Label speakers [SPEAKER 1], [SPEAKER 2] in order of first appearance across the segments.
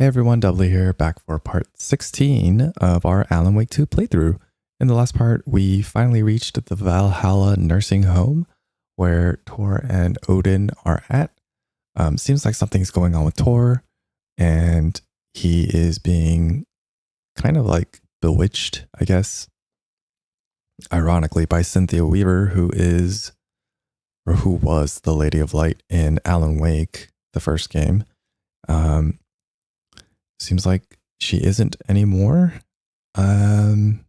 [SPEAKER 1] Hey everyone, Doubly here, back for part 16 of our Alan Wake 2 playthrough. In the last part, we finally reached the Valhalla nursing home where Tor and Odin are at. Seems like something's going on with Tor, and he is being kind of like bewitched, I guess, ironically, by Cynthia Weaver, who was the Lady of Light in Alan Wake, the first game. Seems like she isn't anymore. And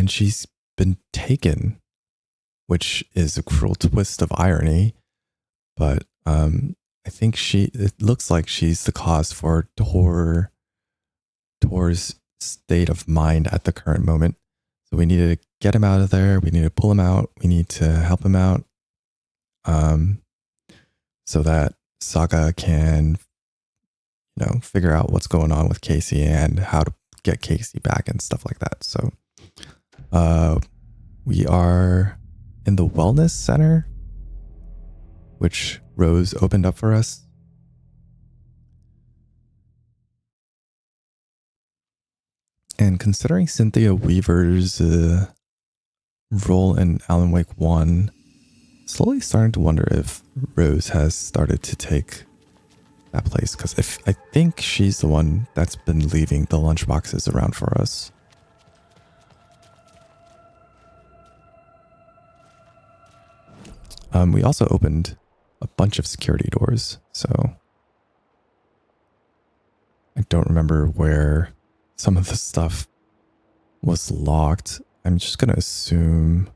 [SPEAKER 1] she's been taken, which is a cruel twist of irony. But I think it looks like she's the cause for Tor's state of mind at the current moment. So we need to get him out of there. We need to pull him out. We need to help him out. So that Saga can figure out what's going on with Casey and how to get Casey back and stuff like that. So we are in the wellness center, which Rose opened up for us. And considering Cynthia Weaver's role in Alan Wake 1, slowly starting to wonder if Rose has started to take that place, because I think she's the one that's been leaving the lunchboxes around for us. We also opened a bunch of security doors, so I don't remember where some of the stuff was locked. I'm just gonna assume.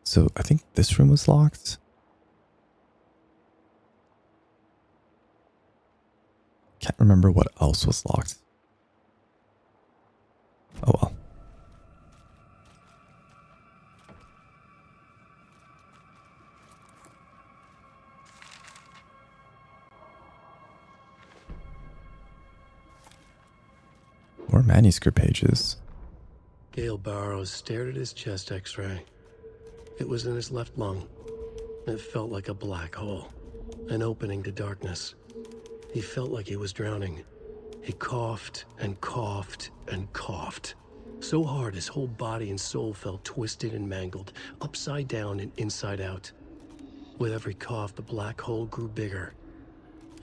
[SPEAKER 1] So I think this room was locked. Can't remember what else was locked. Oh well. More manuscript pages.
[SPEAKER 2] Gale Barrows stared at his chest x-ray. It was in his left lung. It felt like a black hole, an opening to darkness. He felt like he was drowning. He coughed and coughed and coughed. So hard his whole body and soul felt twisted and mangled, upside down and inside out. With every cough, the black hole grew bigger.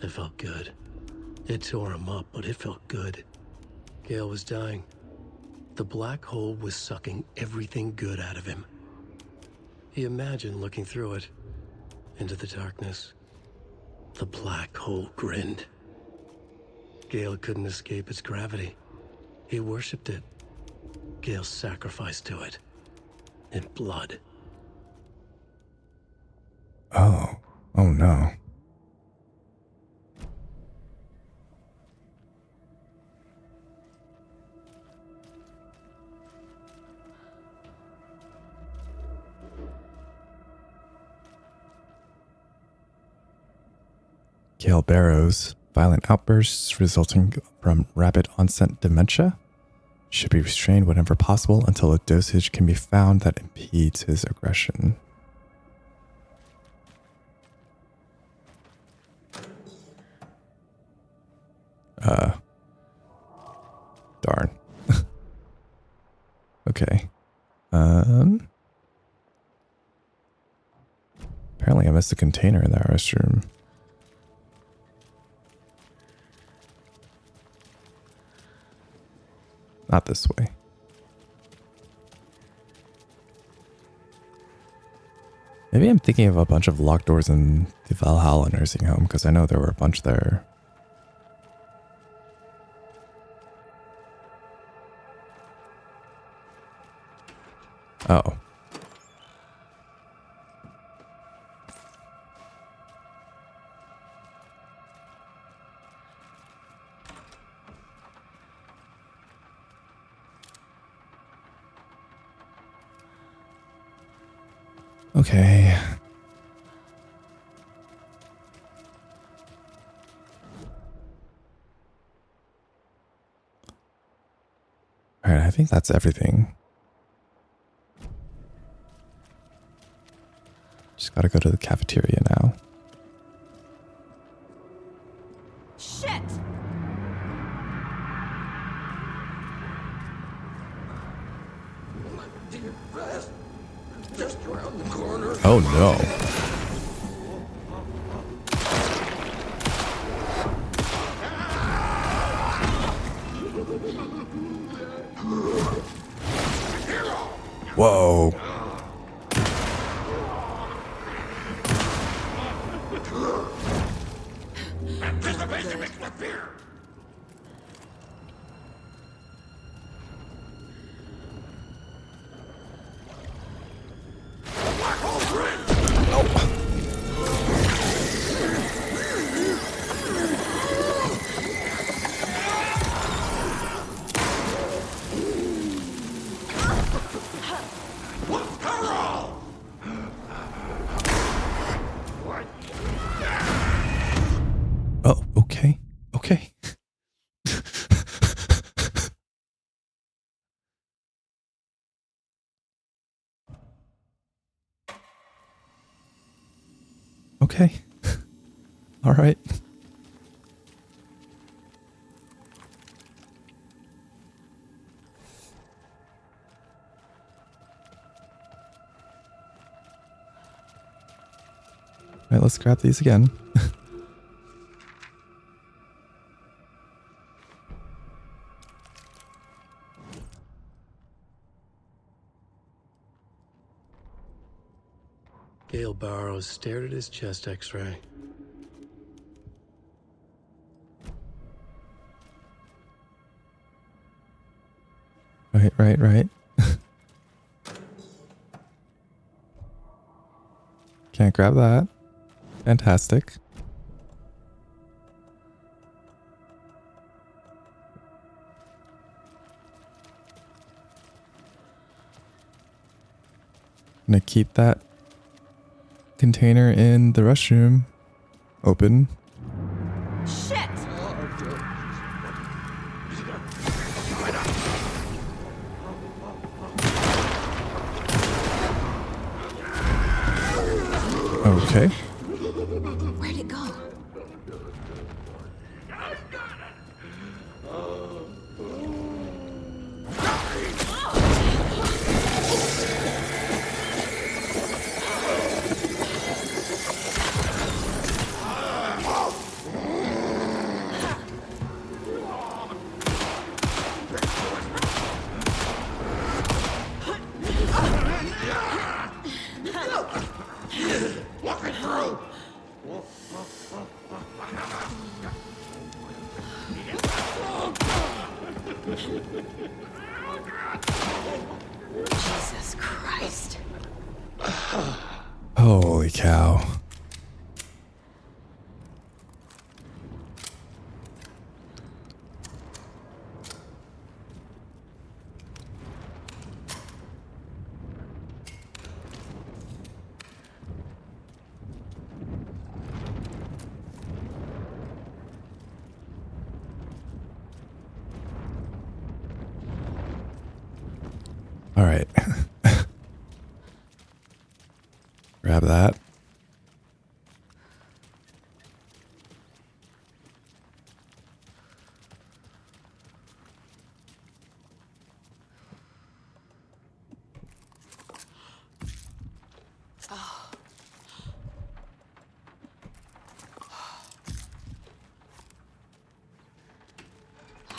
[SPEAKER 2] It felt good. It tore him up, but it felt good. Gale was dying. The black hole was sucking everything good out of him. He imagined looking through it, into the darkness. The black hole grinned. Gale couldn't escape its gravity. He worshipped it. Gale sacrificed to it. In blood.
[SPEAKER 1] Oh no. Gale Barrows, violent outbursts resulting from rapid onset dementia, should be restrained whenever possible until a dosage can be found that impedes his aggression. Darn. Okay. Apparently I missed a container in that restroom. Not this way. Maybe I'm thinking of a bunch of locked doors in the Valhalla nursing home, because I know there were a bunch there. Oh. Okay. All right, I think that's everything. Just gotta go to the cafeteria now.
[SPEAKER 3] Shit!
[SPEAKER 2] My dear Beth, just around the corner.
[SPEAKER 1] Oh no. Whoa.
[SPEAKER 2] Anticipation makes me fear. Black hole bridge. What's Carol?
[SPEAKER 1] Oh, okay. Okay. Okay. All right. All right, let's grab these again.
[SPEAKER 2] Gail Barrows stared at his chest x-ray.
[SPEAKER 1] Right. Can't grab that. Fantastic. Gonna keep that container in the restroom open.
[SPEAKER 3] Shit!
[SPEAKER 1] Okay.
[SPEAKER 3] Where'd it go?
[SPEAKER 2] Walk me through.
[SPEAKER 3] Jesus Christ.
[SPEAKER 1] Holy cow. All right. Grab that.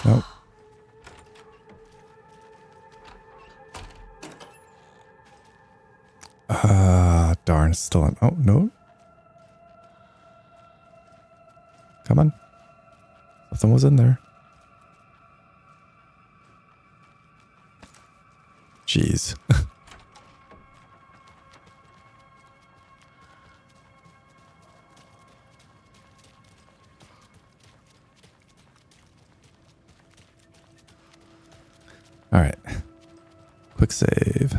[SPEAKER 1] Nope. Darn, still in. Oh, no. Come on. Something was in there. Jeez. All right. Quick save.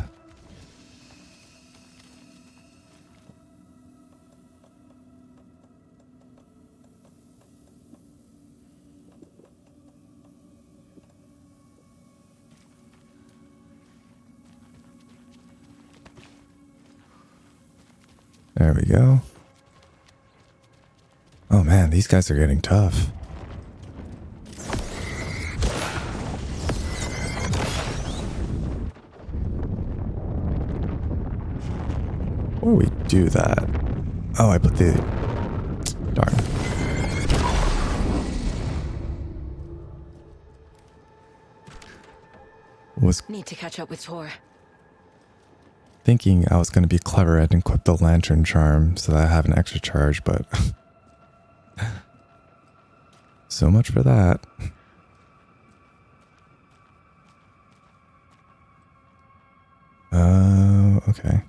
[SPEAKER 1] There we go. Oh man, these guys are getting tough. before we do that... Oh, I put the... Darn. Was
[SPEAKER 3] Need to catch up with Tor.
[SPEAKER 1] thinking I was going to be clever and equip the lantern charm so that I have an extra charge, but... so much for that. Okay.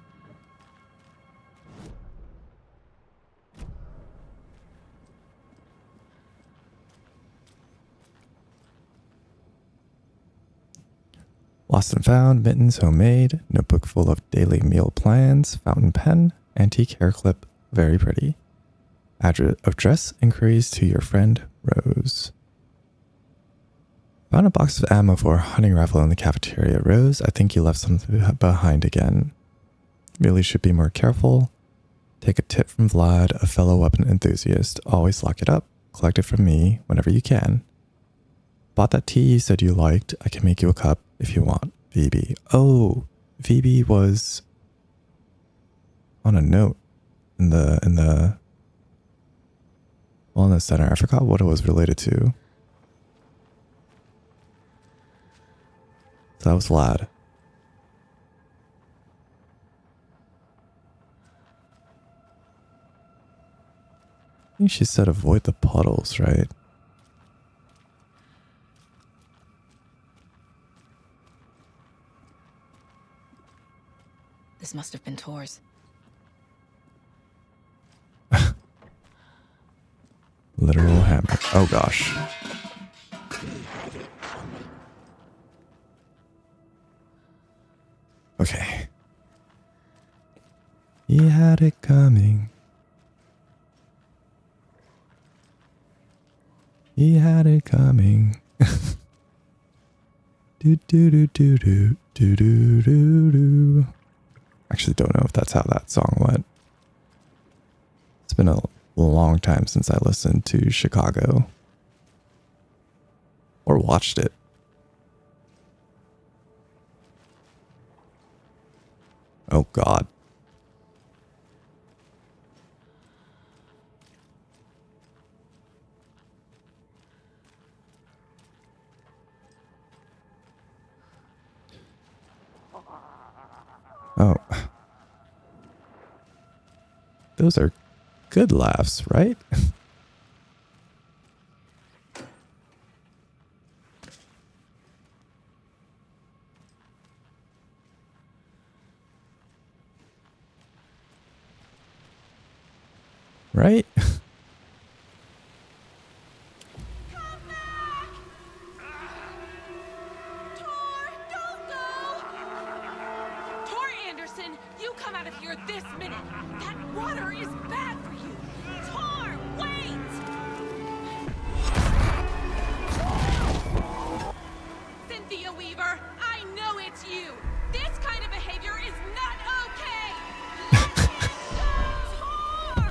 [SPEAKER 1] Lost and found, mittens, homemade, notebook full of daily meal plans, fountain pen, antique hair clip, very pretty. Address inquiries to your friend, Rose. Found a box of ammo for a hunting rifle in the cafeteria. Rose, I think you left something behind again. Really should be more careful. Take a tip from Vlad, a fellow weapon enthusiast. Always lock it up. Collect it from me whenever you can. Bought that tea you said you liked. I can make you a cup if you want. VB. Oh, VB was on a note in the wellness center. I forgot what it was related to. So that was Vlad. I think she said avoid the puddles, right?
[SPEAKER 3] This must have been Tor's.
[SPEAKER 1] Literal hammer. Oh gosh. Okay. He had it coming. He had it coming. Do do do do do do do do do. Actually, don't know if that's how that song went. It's been a long time since I listened to Chicago or watched it. Oh God. Oh. Those are good laughs, right? Right?
[SPEAKER 4] You come out of here this minute! That water is bad for you! Tor, wait! Cynthia Weaver, I know it's you! This kind of behavior is not okay! Let it go! Tor!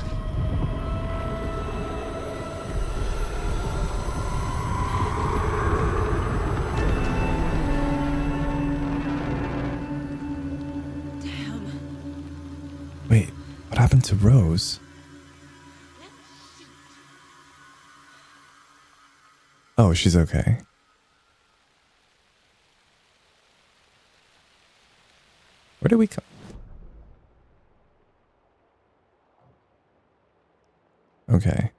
[SPEAKER 1] Wait, what happened to Rose? Oh, she's okay. Where did we come? Okay.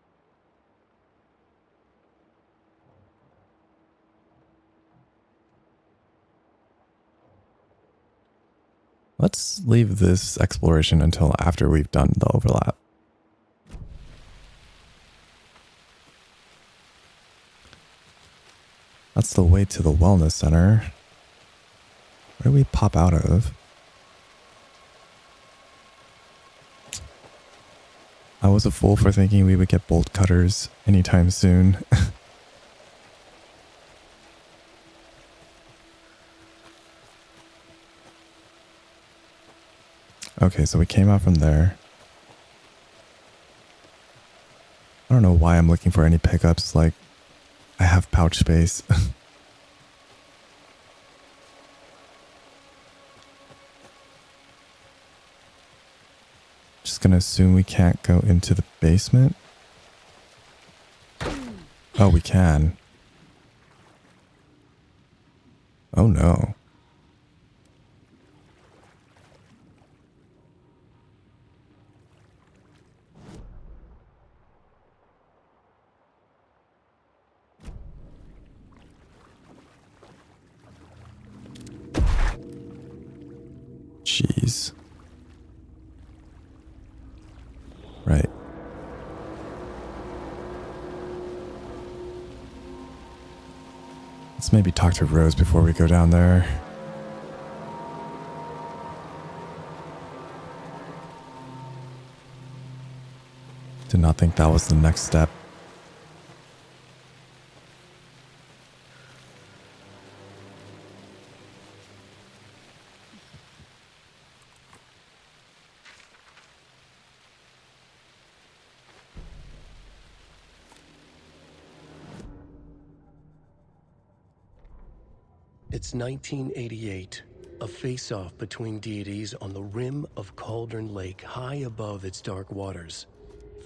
[SPEAKER 1] Let's leave this exploration until after we've done the overlap. That's the way to the wellness center. Where do we pop out of? I was a fool for thinking we would get bolt cutters anytime soon. Okay, so we came out from there. I don't know why I'm looking for any pickups, like I have pouch space. just gonna assume we can't go into the basement. Oh, we can. Oh no. Jeez. Right. Let's maybe talk to Rose before we go down there. Did not think that was the next step.
[SPEAKER 2] It's 1988, a face-off between deities on the rim of Cauldron Lake, high above its dark waters.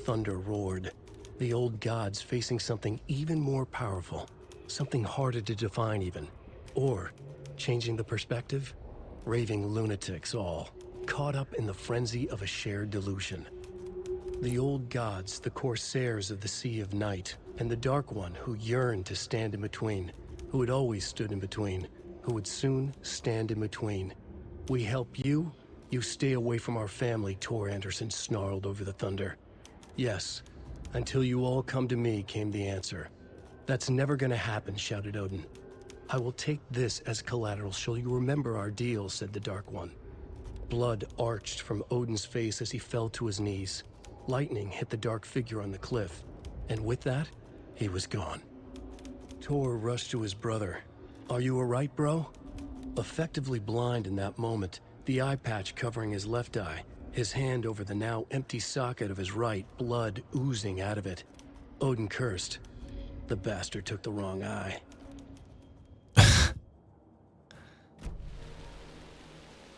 [SPEAKER 2] Thunder roared, the old gods facing something even more powerful, something harder to define even. Or, changing the perspective, raving lunatics all, caught up in the frenzy of a shared delusion. The old gods, the corsairs of the Sea of Night, and the Dark One who yearned to stand in between, who had always stood in between, who would soon stand in between. We help you, you stay away from our family, Tor Anderson snarled over the thunder. Yes, until you all come to me, came the answer. That's never gonna happen, shouted Odin. I will take this as collateral, shall you remember our deal, said the Dark One. Blood arched from Odin's face as he fell to his knees. Lightning hit the dark figure on the cliff, and with that, he was gone. Tor rushed to his brother. Are you alright, bro? Effectively blind in that moment, the eye patch covering his left eye, his hand over the now empty socket of his right, blood oozing out of it. Odin cursed. The bastard took the wrong eye.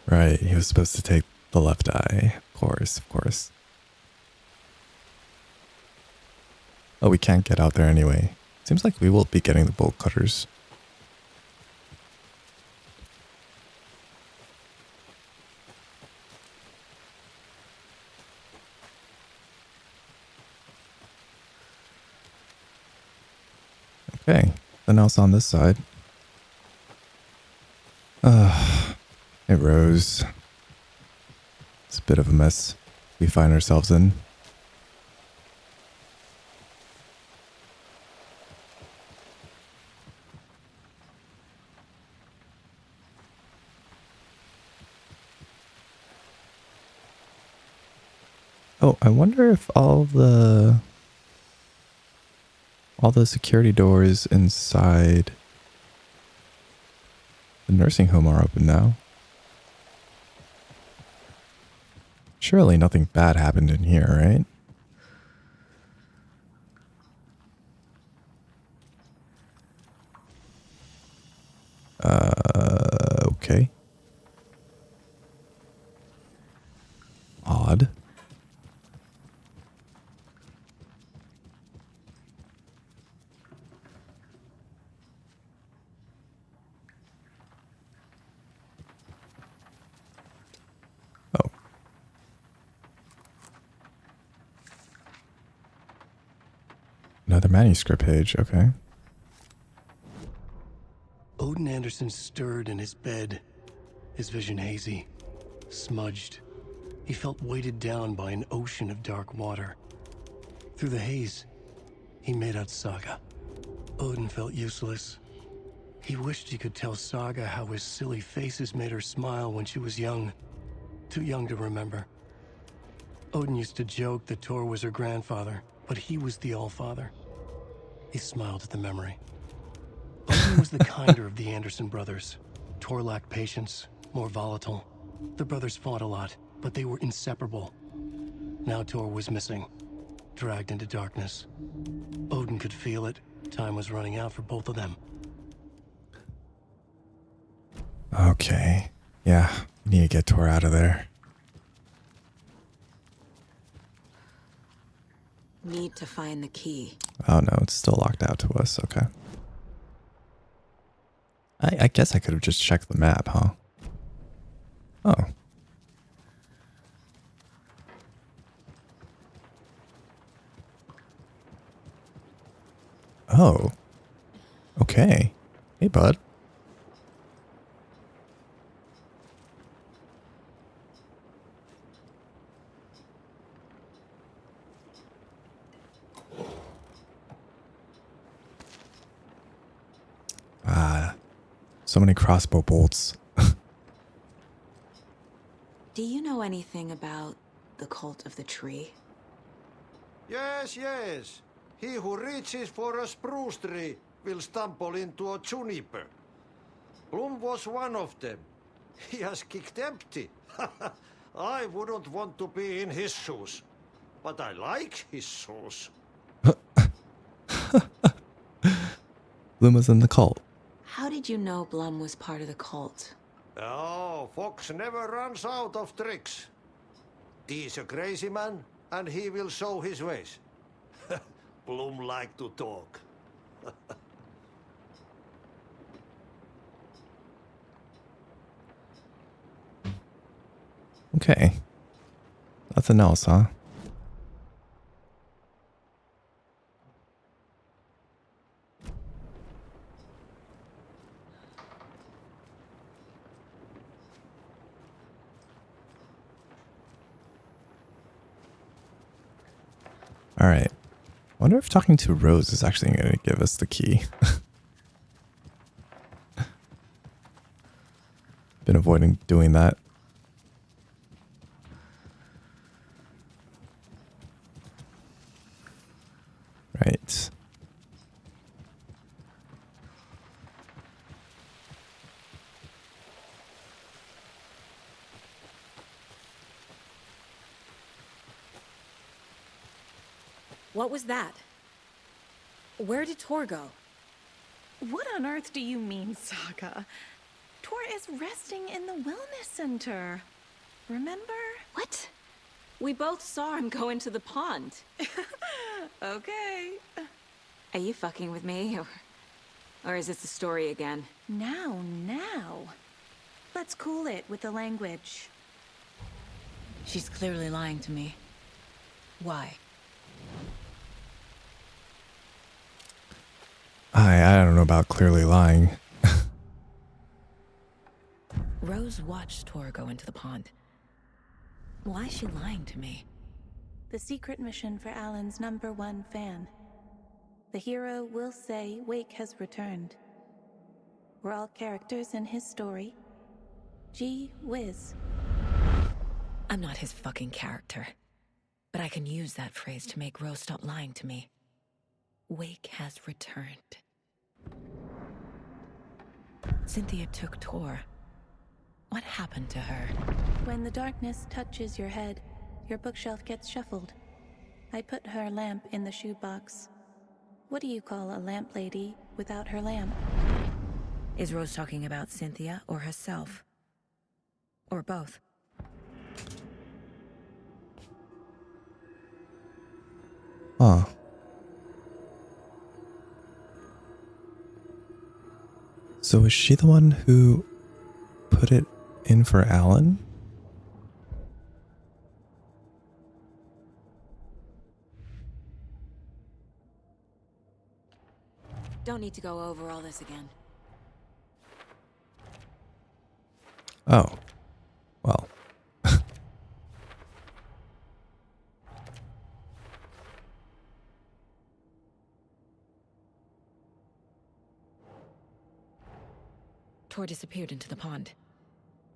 [SPEAKER 1] Right, he was supposed to take the left eye. Of course, of course. Oh, we can't get out there anyway. Seems like we will be getting the bolt cutters. Okay, then else on this side. Hey Rose. It's a bit of a mess we find ourselves in. Oh, I wonder if all the security doors inside the nursing home are open now. Surely nothing bad happened in here, right? Okay. Odd. Oh. Another manuscript page, okay.
[SPEAKER 2] Odin Anderson stirred in his bed, his vision hazy, smudged. He felt weighted down by an ocean of dark water. Through the haze, he made out Saga. Odin felt useless. He wished he could tell Saga how his silly faces made her smile when she was young. Too young to remember. Odin used to joke that Tor was her grandfather, but he was the Allfather. He smiled at the memory. Odin was the kinder of the Anderson brothers. Tor lacked patience, more volatile. The brothers fought a lot, but they were inseparable. Now Tor was missing, dragged into darkness. Odin could feel it. Time was running out for both of them.
[SPEAKER 1] Okay. Yeah, we need to get Tor out of there.
[SPEAKER 3] Need to find the key.
[SPEAKER 1] Oh no, it's still locked out to us. Okay. I guess I could have just checked the map, huh? Oh. Oh. Okay. Hey, bud. Ah, so many crossbow bolts.
[SPEAKER 3] Do you know anything about the cult of the tree?
[SPEAKER 5] Yes, yes. He who reaches for a spruce tree will stumble into a juniper. Bloom was one of them. He has kicked empty. I wouldn't want to be in his shoes. But I like his shoes.
[SPEAKER 1] Bloom was in the cult.
[SPEAKER 3] How did you know Blum was part of the cult?
[SPEAKER 5] Oh, Fox never runs out of tricks. He's a crazy man, and he will show his ways. Bloom like to talk.
[SPEAKER 1] Okay. Nothing else, huh? All right. Wonder if talking to Rose is actually going to give us the key. Been avoiding doing that. Right.
[SPEAKER 3] What was that? Where did Tor go?
[SPEAKER 4] What on earth do you mean, Saga? Tor is resting in the wellness center. Remember?
[SPEAKER 3] What? We both saw him go into the pond.
[SPEAKER 4] Okay.
[SPEAKER 3] Are you fucking with me? Or is this the story again?
[SPEAKER 4] Now. Let's cool it with the language.
[SPEAKER 3] She's clearly lying to me. Why?
[SPEAKER 1] I don't know about clearly lying.
[SPEAKER 3] Rose watched Tor go into the pond. Why is she lying to me?
[SPEAKER 6] The secret mission for Alan's #1 fan. The hero will say Wake has returned. We're all characters in his story. Gee whiz.
[SPEAKER 3] I'm not his fucking character. But I can use that phrase to make Rose stop lying to me. Wake has returned. Cynthia took Tor. What happened to her?
[SPEAKER 6] When the darkness touches your head, your bookshelf gets shuffled. I put her lamp in the shoebox. What do you call a lamp lady without her lamp?
[SPEAKER 3] Is Rose talking about Cynthia or herself? Or both?
[SPEAKER 1] Huh. So is she the one who put it in for Alan?
[SPEAKER 3] Don't need to go over all this again.
[SPEAKER 1] Oh. Well.
[SPEAKER 3] Tor disappeared into the pond.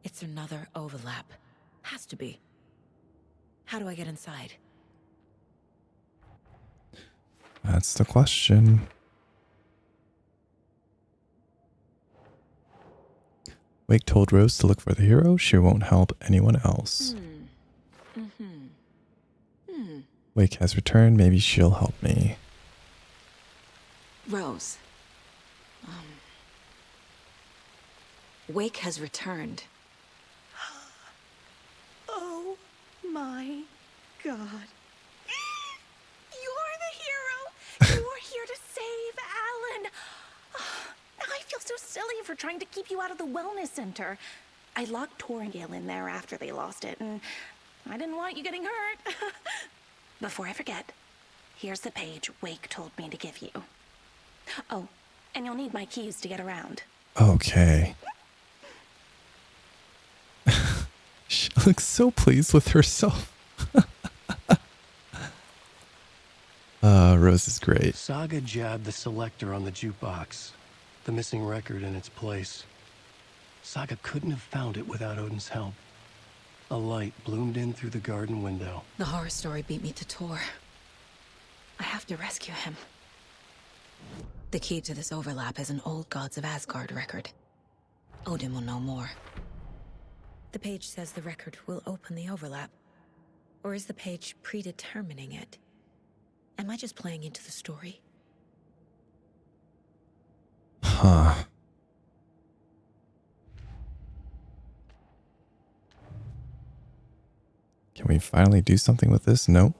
[SPEAKER 3] It's another overlap. Has to be. How do I get inside?
[SPEAKER 1] That's the question. Wake told Rose to look for the hero. She won't help anyone else. Wake has returned. Maybe she'll help me.
[SPEAKER 3] Rose. Wake has returned.
[SPEAKER 4] Oh my God. You're
[SPEAKER 6] for trying to keep you out of the wellness center. I locked Tor and Gale in there after they lost it, and I didn't want you getting hurt. Before I forget, here's the page Wake told me to give you. Oh, and you'll need my keys to get around.
[SPEAKER 1] Okay. She looks so pleased with herself. Rose is great.
[SPEAKER 2] Saga jabbed the selector on the jukebox, the missing record in its place. Saga couldn't have found it without Odin's help. A light bloomed in through the garden window.
[SPEAKER 3] The horror story beat me to Tor. I have to rescue him. The key to this overlap is an old Gods of Asgard record. Odin will know more. The page says the record will open the overlap. Or is the page predetermining it? Am I just playing into the story?
[SPEAKER 1] Huh. Can we finally do something with this? No.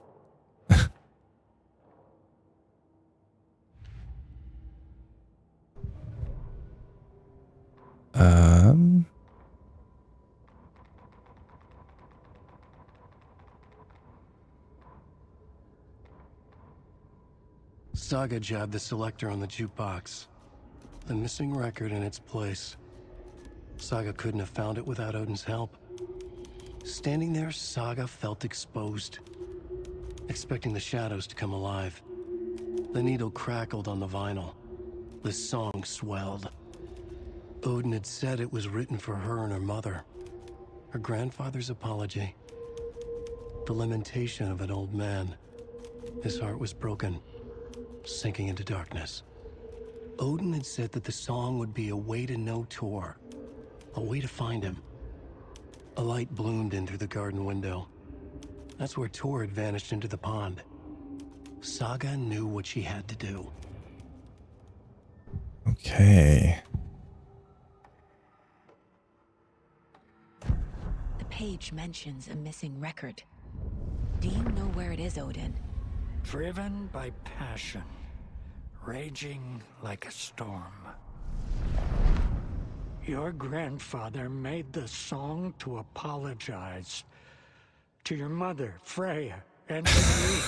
[SPEAKER 2] Saga jabbed the selector on the jukebox, the missing record in its place. Saga couldn't have found it without Odin's help. Standing there, Saga felt exposed, expecting the shadows to come alive. The needle crackled on the vinyl. The song swelled. Odin had said it was written for her and her mother. Her grandfather's apology. The lamentation of an old man. His heart was broken, sinking into darkness. Odin had said that the song would be a way to know Tor, a way to find him. A light bloomed in through the garden window. That's where Tor had vanished into the pond. Saga knew what she had to do.
[SPEAKER 1] Okay.
[SPEAKER 3] The page mentions a missing record. Do you know where it is, Odin?
[SPEAKER 7] Driven by passion, raging like a storm. Your grandfather made the song to apologize to your mother, Freya, and to you.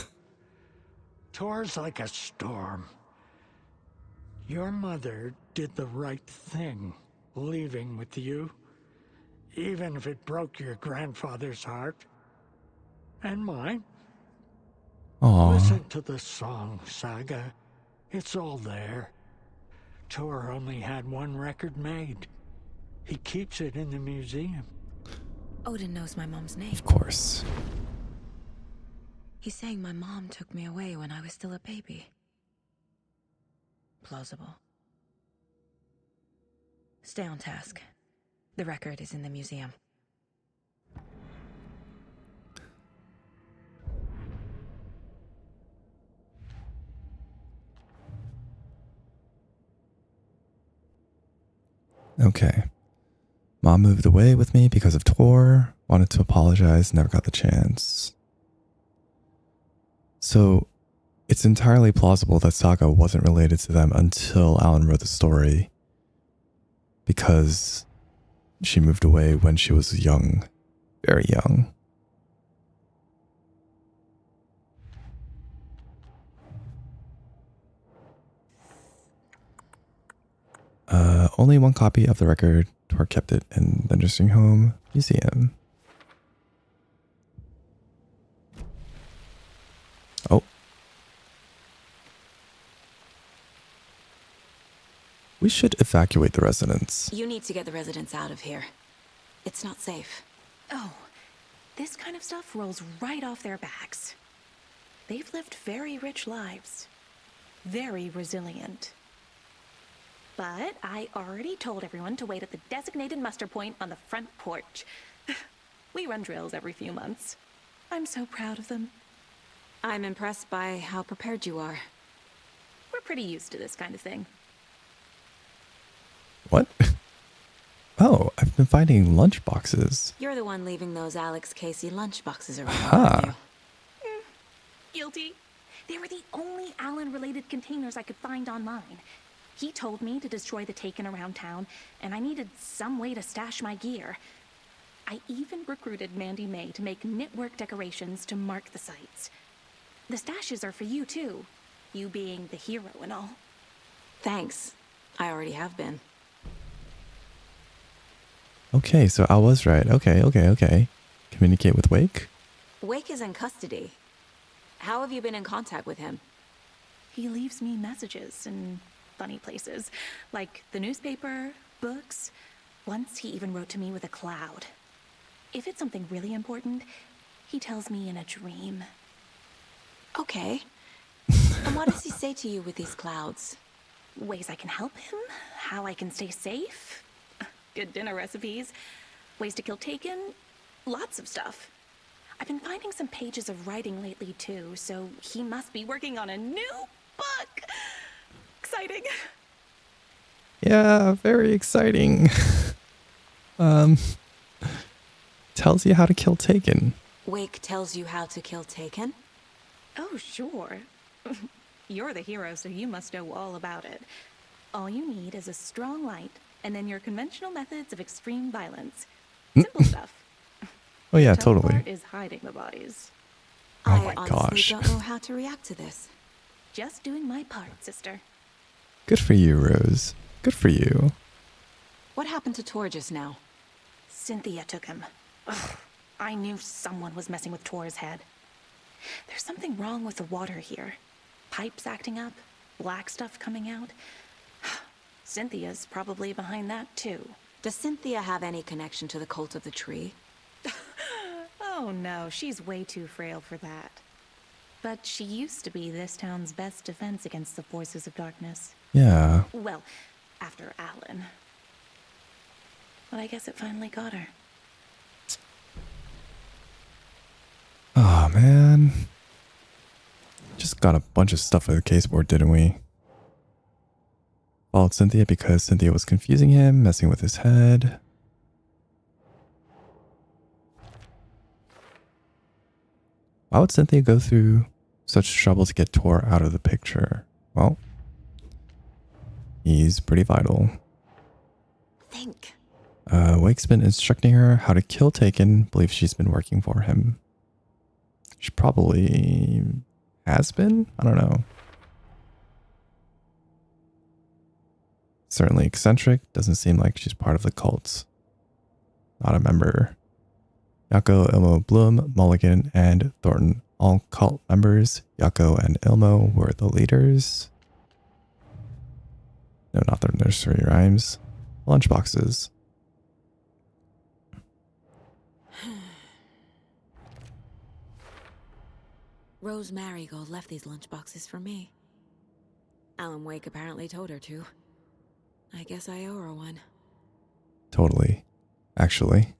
[SPEAKER 7] Tor's like a storm. Your mother did the right thing, leaving with you, even if it broke your grandfather's heart. And mine.
[SPEAKER 1] Aww.
[SPEAKER 7] Listen to the song, Saga. It's all there. Tor only had one record made. He keeps it in the museum.
[SPEAKER 3] Odin knows my mom's name.
[SPEAKER 1] Of course.
[SPEAKER 3] He's saying my mom took me away when I was still a baby. Plausible. Stay on task. The record is in the museum.
[SPEAKER 1] Okay. Mom moved away with me because of Tor, wanted to apologize, never got the chance. So it's entirely plausible that Saga wasn't related to them until Alan wrote the story, because she moved away when she was young, very young. Only one copy of the record. Tor kept it in the nursing home museum. Oh. We should evacuate the residence.
[SPEAKER 3] You need to get the residents out of here. It's not safe.
[SPEAKER 6] Oh, this kind of stuff rolls right off their backs. They've lived very rich lives. Very resilient. But I already told everyone to wait at the designated muster point on the front porch. We run drills every few months. I'm so proud of them.
[SPEAKER 3] I'm impressed by how prepared you are.
[SPEAKER 6] We're pretty used to this kind of thing.
[SPEAKER 1] What? Oh, I've been finding lunch boxes.
[SPEAKER 3] You're the one leaving those Alex Casey lunch boxes around,
[SPEAKER 1] Aha.
[SPEAKER 3] aren't you?
[SPEAKER 6] Guilty. They were the only Alan-related containers I could find online. He told me to destroy the Taken around town, and I needed some way to stash my gear. I even recruited Mandy May to make knitwork decorations to mark the sites. The stashes are for you, too. You being the hero and all.
[SPEAKER 3] Thanks. I already have been.
[SPEAKER 1] Okay, so I was right. Okay. Communicate with Wake?
[SPEAKER 3] Wake is in custody. How have you been in contact with him?
[SPEAKER 6] He leaves me messages in funny places, like the newspaper, books. Once he even wrote to me with a cloud. If it's something really important, he tells me in a dream.
[SPEAKER 3] Okay. And what does he say to you with these clouds?
[SPEAKER 6] Ways I can help him, how I can stay safe, good dinner recipes, ways to kill Taken, lots of stuff. I've been finding some pages of writing lately too, so he must be working on a new book. Exciting.
[SPEAKER 1] Yeah, very exciting. Tells you how to kill Taken.
[SPEAKER 3] Wake tells you how to kill Taken?
[SPEAKER 6] Oh, sure. You're the hero, so you must know all about it. All you need is a strong light, and then your conventional methods of extreme violence. Simple stuff.
[SPEAKER 1] Oh yeah,
[SPEAKER 6] The tough
[SPEAKER 1] totally.
[SPEAKER 6] part is hiding the bodies.
[SPEAKER 1] Oh
[SPEAKER 3] I
[SPEAKER 1] my
[SPEAKER 3] honestly
[SPEAKER 1] gosh.
[SPEAKER 3] don't know how to react to this.
[SPEAKER 6] Just doing my part, sister.
[SPEAKER 1] Good for you, Rose. Good for you.
[SPEAKER 3] What happened to Tor just now?
[SPEAKER 6] Cynthia took him. Ugh, I knew someone was messing with Tor's head. There's something wrong with the water here. Pipes acting up, black stuff coming out. Cynthia's probably behind that too.
[SPEAKER 3] Does Cynthia have any connection to the cult of the tree?
[SPEAKER 6] Oh no, she's way too frail for that. But she used to be this town's best defense against the forces of darkness.
[SPEAKER 1] Yeah.
[SPEAKER 6] Well, after Alan. But I guess it finally got her.
[SPEAKER 1] Oh man. Just got a bunch of stuff for the case board, didn't we? Followed Cynthia because Cynthia was confusing him, messing with his head. Why would Cynthia go through such trouble to get Tor out of the picture? Well, he's pretty vital.
[SPEAKER 3] Think.
[SPEAKER 1] Wake's been instructing her how to kill Taken, believes she's been working for him. She probably has been? I don't know. Certainly eccentric, doesn't seem like she's part of the cult. Not a member. Yako, Ilmo, Bloom, Mulligan, and Thornton, all cult members. Yako and Ilmo were the leaders. No, not the nursery rhymes. Lunchboxes.
[SPEAKER 3] Rose Marigold left these lunchboxes for me. Alan Wake apparently told her to. I guess I owe her one.
[SPEAKER 1] Totally. Actually.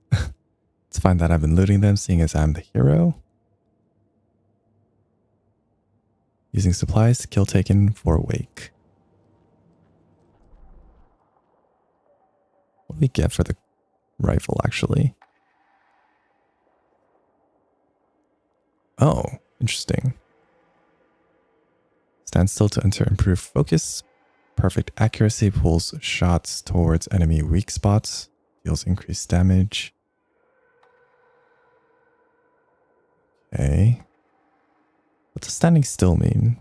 [SPEAKER 1] It's fine that I've been looting them, seeing as I'm the hero. Using supplies to kill Taken for Wake. What do we get for the rifle, actually? Oh, interesting. Stand still to enter improved focus. Perfect accuracy pulls shots towards enemy weak spots. Deals increased damage. Okay. What does standing still mean?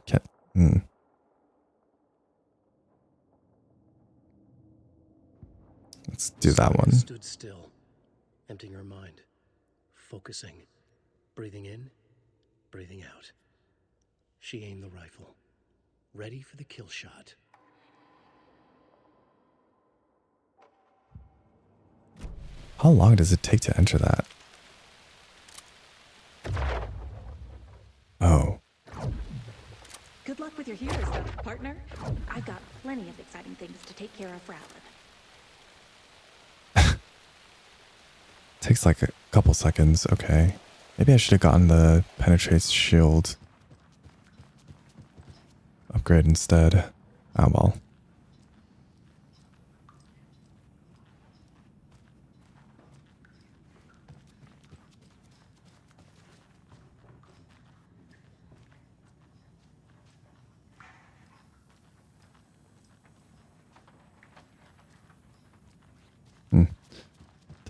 [SPEAKER 1] Let's do that one.
[SPEAKER 2] Stood still, emptying her mind, focusing, breathing in, breathing out. She aimed the rifle, ready for the kill shot.
[SPEAKER 1] How long does it take to enter that? Oh.
[SPEAKER 6] Good luck with your hero stuff, partner. I've got plenty of exciting things to take care of for Alan.
[SPEAKER 1] Takes like a couple seconds. Okay. Maybe I should have gotten the penetrates shield upgrade instead. Oh well.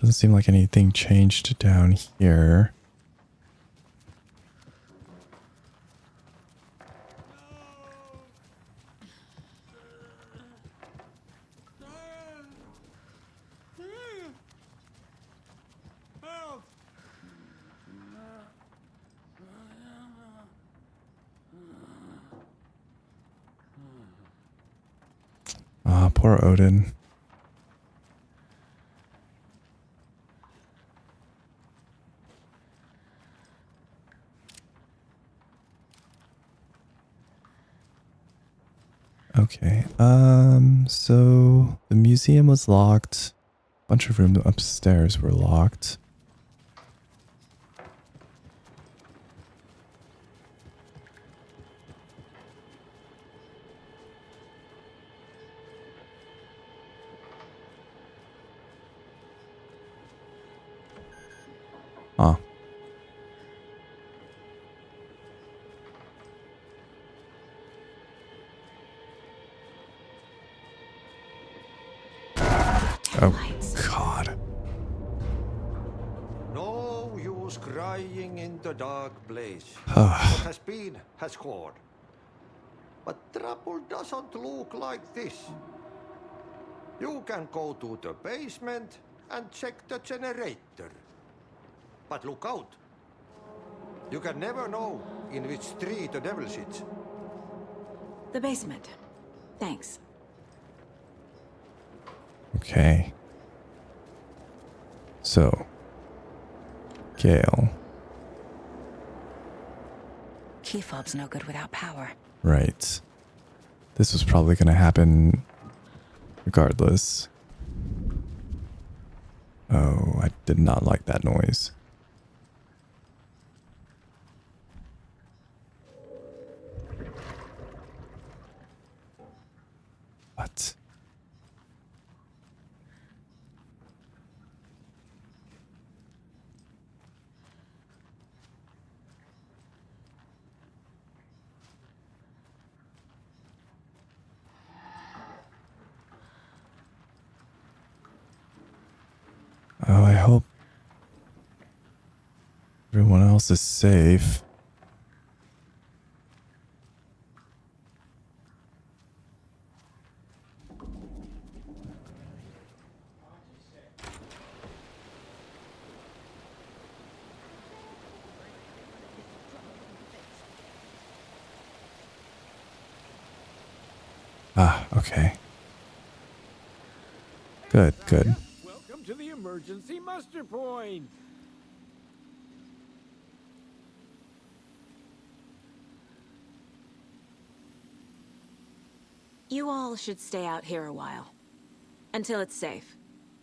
[SPEAKER 1] Doesn't seem like anything changed down here. Ah, poor Odin. Okay, so the museum was locked. A bunch of rooms upstairs were locked. Huh. Oh, God.
[SPEAKER 5] No use crying in the dark place.
[SPEAKER 1] Ah.
[SPEAKER 5] What has been has gone. But trouble doesn't look like this. You can go to the basement and check the generator. But look out. You can never know in which tree the devil sits.
[SPEAKER 3] The basement. Thanks.
[SPEAKER 1] Okay. So, Gale.
[SPEAKER 3] Key fob's no good without power.
[SPEAKER 1] Right. This was probably going to happen regardless. Oh, I did not like that noise. What? Oh, I hope everyone else is safe. Ah, okay. Good, good.
[SPEAKER 8] Welcome to the emergency muster point.
[SPEAKER 3] You all should stay out here a while. Until it's safe.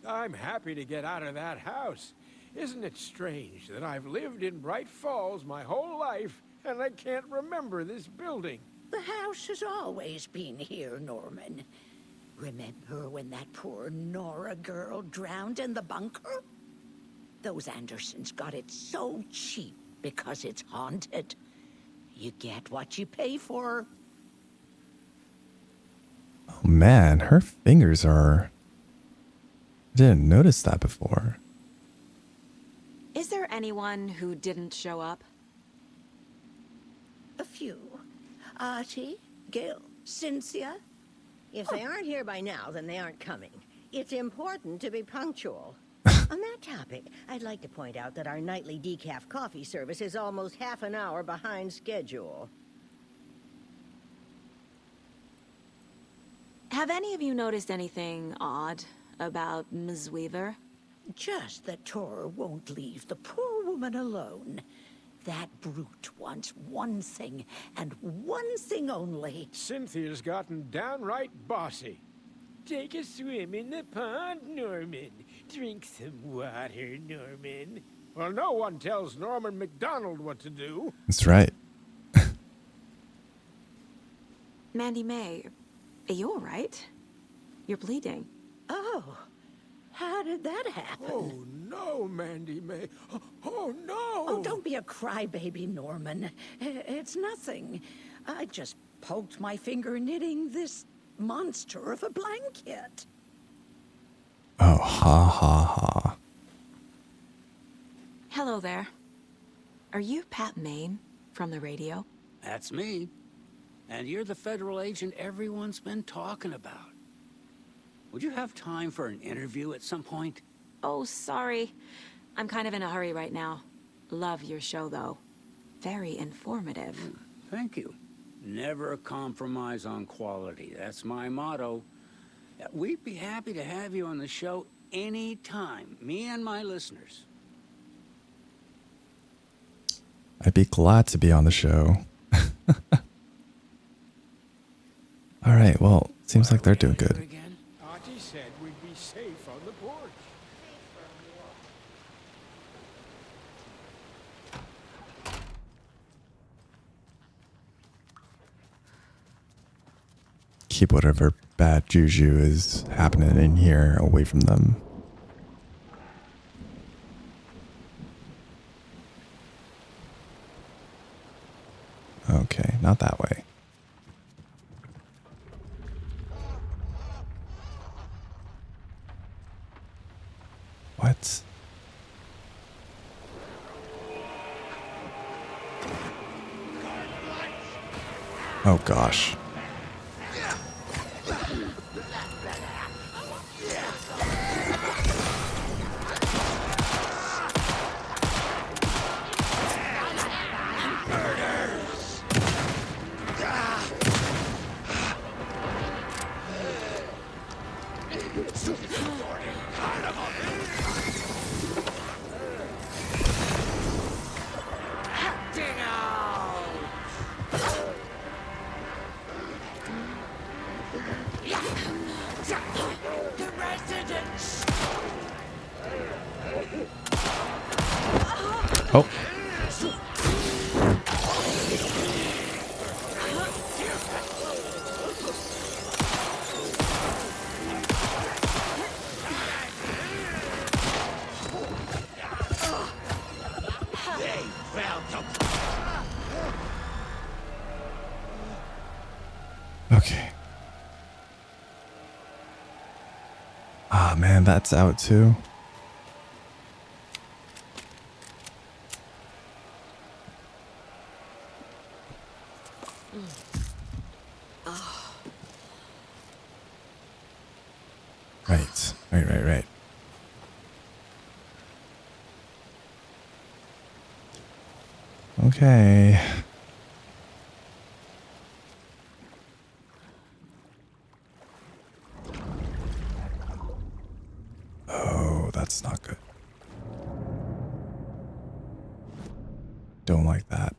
[SPEAKER 8] I'm happy to get out of that house. Isn't it strange that I've lived in Bright Falls my whole life and I can't remember this building?
[SPEAKER 9] The house has always been here, Norman. Remember when that poor Nora girl drowned in the bunker? Those Andersons got it so cheap because it's haunted. You get what you pay for.
[SPEAKER 1] Oh man, her fingers are... I didn't notice that before.
[SPEAKER 3] Is there anyone who didn't show up?
[SPEAKER 9] A few. Artie, Gil, Cynthia.
[SPEAKER 10] If they aren't here by now, then they aren't coming. It's important to be punctual. On that topic, I'd like to point out that our nightly decaf coffee service is almost half an hour behind schedule.
[SPEAKER 3] Have any of you noticed anything odd about Ms. Weaver?
[SPEAKER 9] Just that Tor won't leave the poor woman alone. That brute wants one thing, and one thing only.
[SPEAKER 8] Cynthia's gotten downright bossy. Take a swim in the pond, Norman. Drink some water, Norman. Well, no one tells Norman MacDonald what to do.
[SPEAKER 1] That's right.
[SPEAKER 3] Mandy May, are you all right? You're bleeding.
[SPEAKER 9] Oh, how did that happen?
[SPEAKER 8] Oh, no, Mandy May. Oh, no!
[SPEAKER 9] Oh, don't be a crybaby, Norman. It's nothing. I just poked my finger knitting this monster of a blanket.
[SPEAKER 1] Oh, ha ha ha.
[SPEAKER 3] Hello there. Are you Pat Maine from the radio?
[SPEAKER 11] That's me. And you're the federal agent everyone's been talking about. Would you have time for an interview at some point?
[SPEAKER 3] Oh, sorry. I'm kind of in a hurry right now. Love your show, though. Very informative.
[SPEAKER 11] Thank you. Never compromise on quality. That's my motto. We'd be happy to have you on the show anytime, me and my listeners.
[SPEAKER 1] I'd be glad to be on the show. All right, well, seems like they're doing good.
[SPEAKER 8] Artie said we'd be safe on the porch.
[SPEAKER 1] Keep whatever bad juju is happening in here away from them. Okay, not that way. What? Oh gosh.
[SPEAKER 9] The residents!
[SPEAKER 1] Oh. Okay. Ah, man, that's out too. Right. Okay. Oh, that's not good. Don't like that.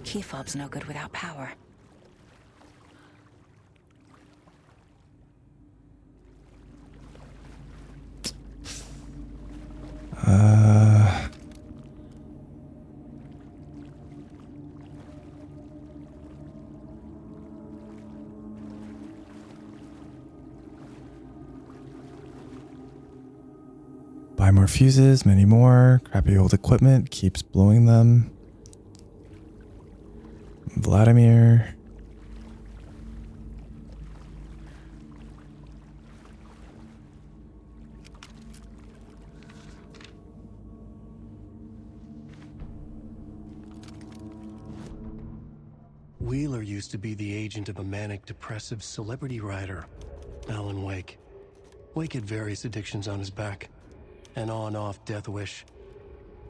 [SPEAKER 3] Key fob's no good without power. Buy more fuses, many more. Crappy old equipment keeps blowing them. Vladimir.
[SPEAKER 2] Wheeler used to be the agent of a manic-depressive celebrity writer, Alan Wake. Wake had various addictions on his back. An on-off death wish.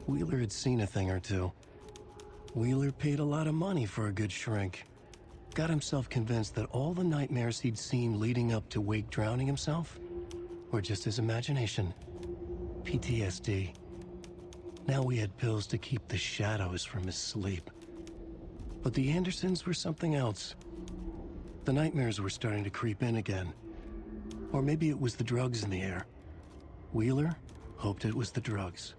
[SPEAKER 2] Wheeler had seen a thing or two. Wheeler paid a lot of money for a good shrink. Got himself convinced that all the nightmares he'd seen leading up to Wake drowning himself were just his imagination. PTSD. Now we had pills to keep the shadows from his sleep. But the Andersons were something else. The nightmares were starting to creep in again. Or maybe it was the drugs in the air. Wheeler hoped it was the drugs.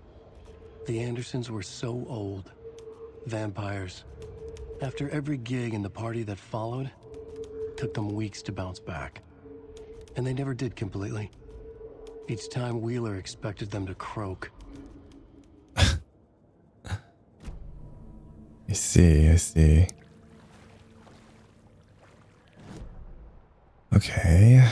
[SPEAKER 2] The Andersons were so old. Vampires. After every gig and the party that followed, took them weeks to bounce back. And they never did completely. Each time Wheeler expected them to croak.
[SPEAKER 1] I see, I see. Okay.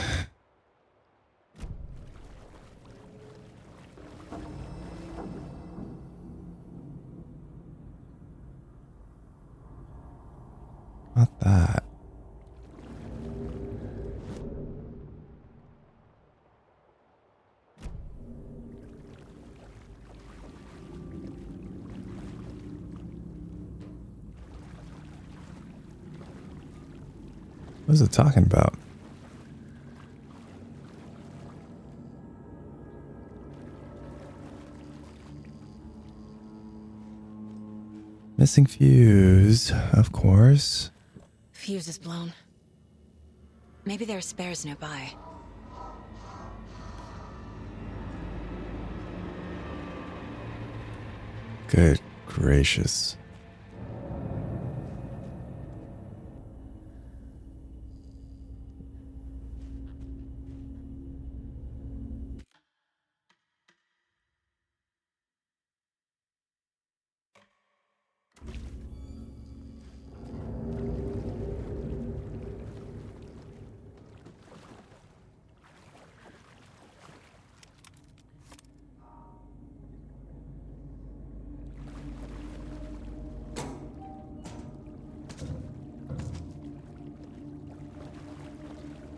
[SPEAKER 1] Not that. What is it talking about? Missing fuse, of course.
[SPEAKER 3] Fuse is blown. Maybe there are spares nearby.
[SPEAKER 1] Good gracious.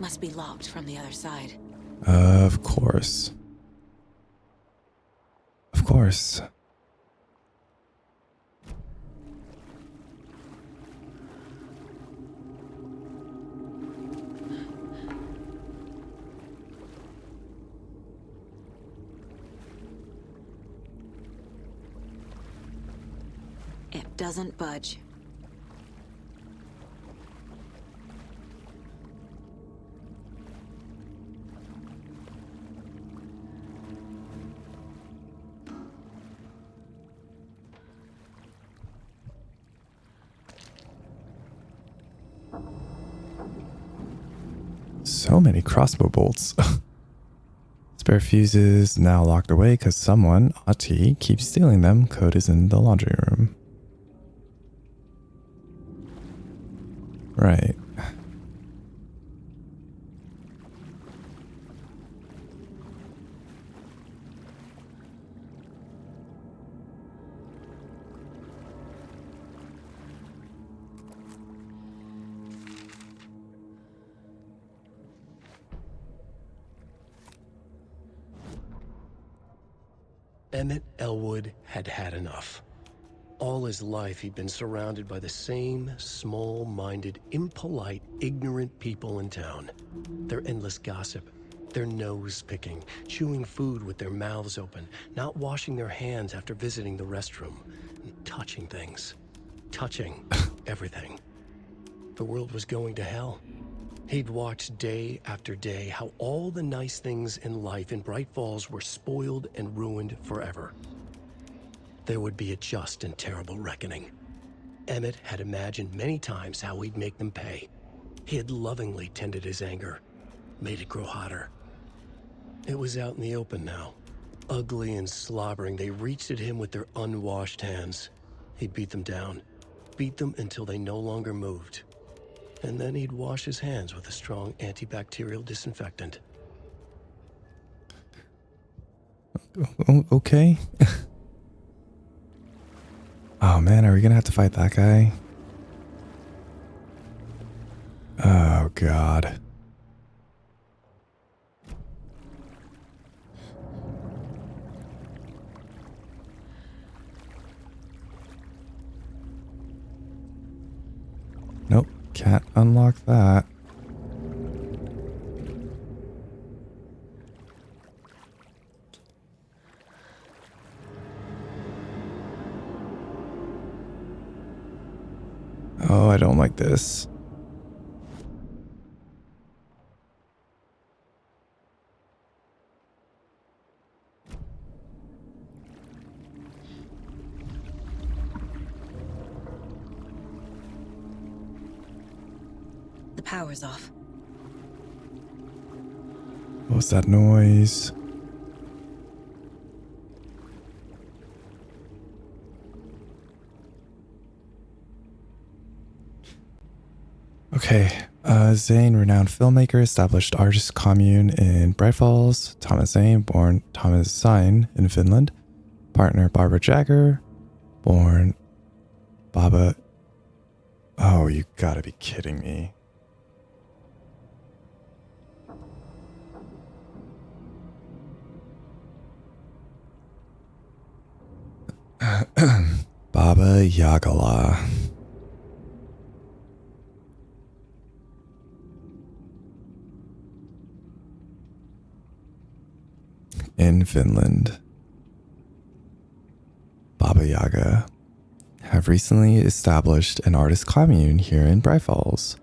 [SPEAKER 3] Must be locked from the other side.
[SPEAKER 1] Of course. Of course.
[SPEAKER 3] It doesn't budge.
[SPEAKER 1] So many crossbow bolts. Spare fuses now locked away because someone, Ati, keeps stealing them. Code is in the laundry room. Right.
[SPEAKER 2] Emmett Elwood had had enough. All his life, he'd been surrounded by the same small-minded, impolite, ignorant people in town. Their endless gossip, their nose-picking, chewing food with their mouths open, not washing their hands after visiting the restroom, and touching things. Touching everything. The world was going to hell. He'd watched day after day how all the nice things in life in Bright Falls were spoiled and ruined forever. There would be a just and terrible reckoning. Emmett had imagined many times how he'd make them pay. He had lovingly tended his anger, made it grow hotter. It was out in the open now. Ugly and slobbering, they reached at him with their unwashed hands. He'd beat them down, beat them until they no longer moved. And then he'd wash his hands with a strong antibacterial disinfectant.
[SPEAKER 1] Okay. Oh man, are we gonna have to fight that guy? Oh god. Nope, can't unlock that. Oh, I don't like this.
[SPEAKER 3] The power's off.
[SPEAKER 1] What was that noise? Okay. Zane, renowned filmmaker, established artist commune in Bright Falls. Thomas Zane, born Thomas Zine in Finland. Partner Barbara Jagger, born Baba. Oh, you gotta be kidding me. Baba Yagala. In Finland. Baba Yaga have recently established an artist commune here in Bright Falls.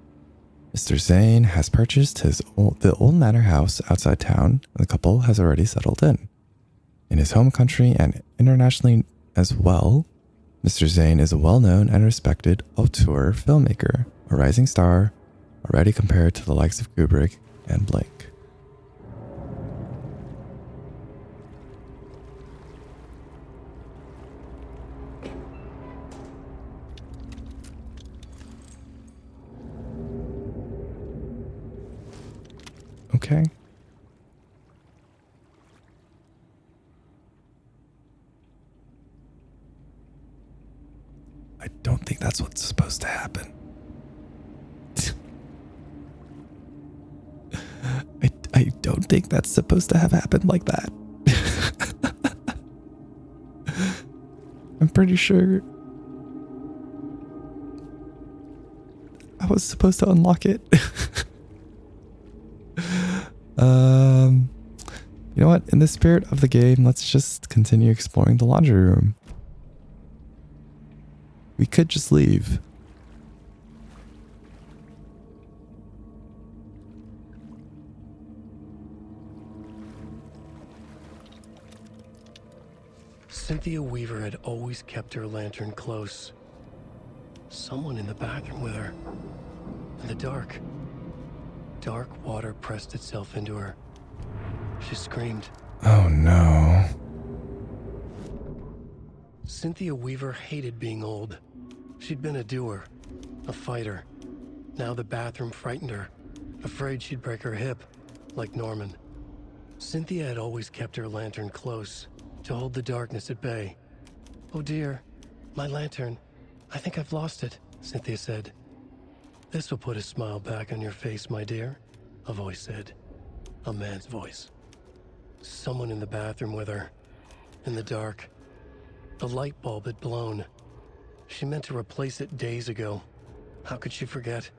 [SPEAKER 1] Mr. Zane has purchased the old manor house outside town, and the couple has already settled in. In his home country and internationally as well, Mr. Zane is a well-known and respected auteur filmmaker, a rising star, already compared to the likes of Kubrick and Blake. Okay. I don't think that's what's supposed to happen. I don't think that's supposed to have happened like that. I'm pretty sure I was supposed to unlock it. You know what? In the spirit of the game, let's just continue exploring the laundry room. We could just leave.
[SPEAKER 2] Cynthia Weaver had always kept her lantern close. Someone in the bathroom with her. In the dark. Dark water pressed itself into her. She screamed.
[SPEAKER 1] Oh no.
[SPEAKER 2] Cynthia Weaver hated being old. She'd been a doer, a fighter. Now the bathroom frightened her, afraid she'd break her hip, like Norman. Cynthia had always kept her lantern close, to hold the darkness at bay. "Oh dear, my lantern. I think I've lost it," Cynthia said. "This will put a smile back on your face, my dear," a voice said. A man's voice. Someone in the bathroom with her. In the dark. The light bulb had blown. She meant to replace it days ago. How could she forget?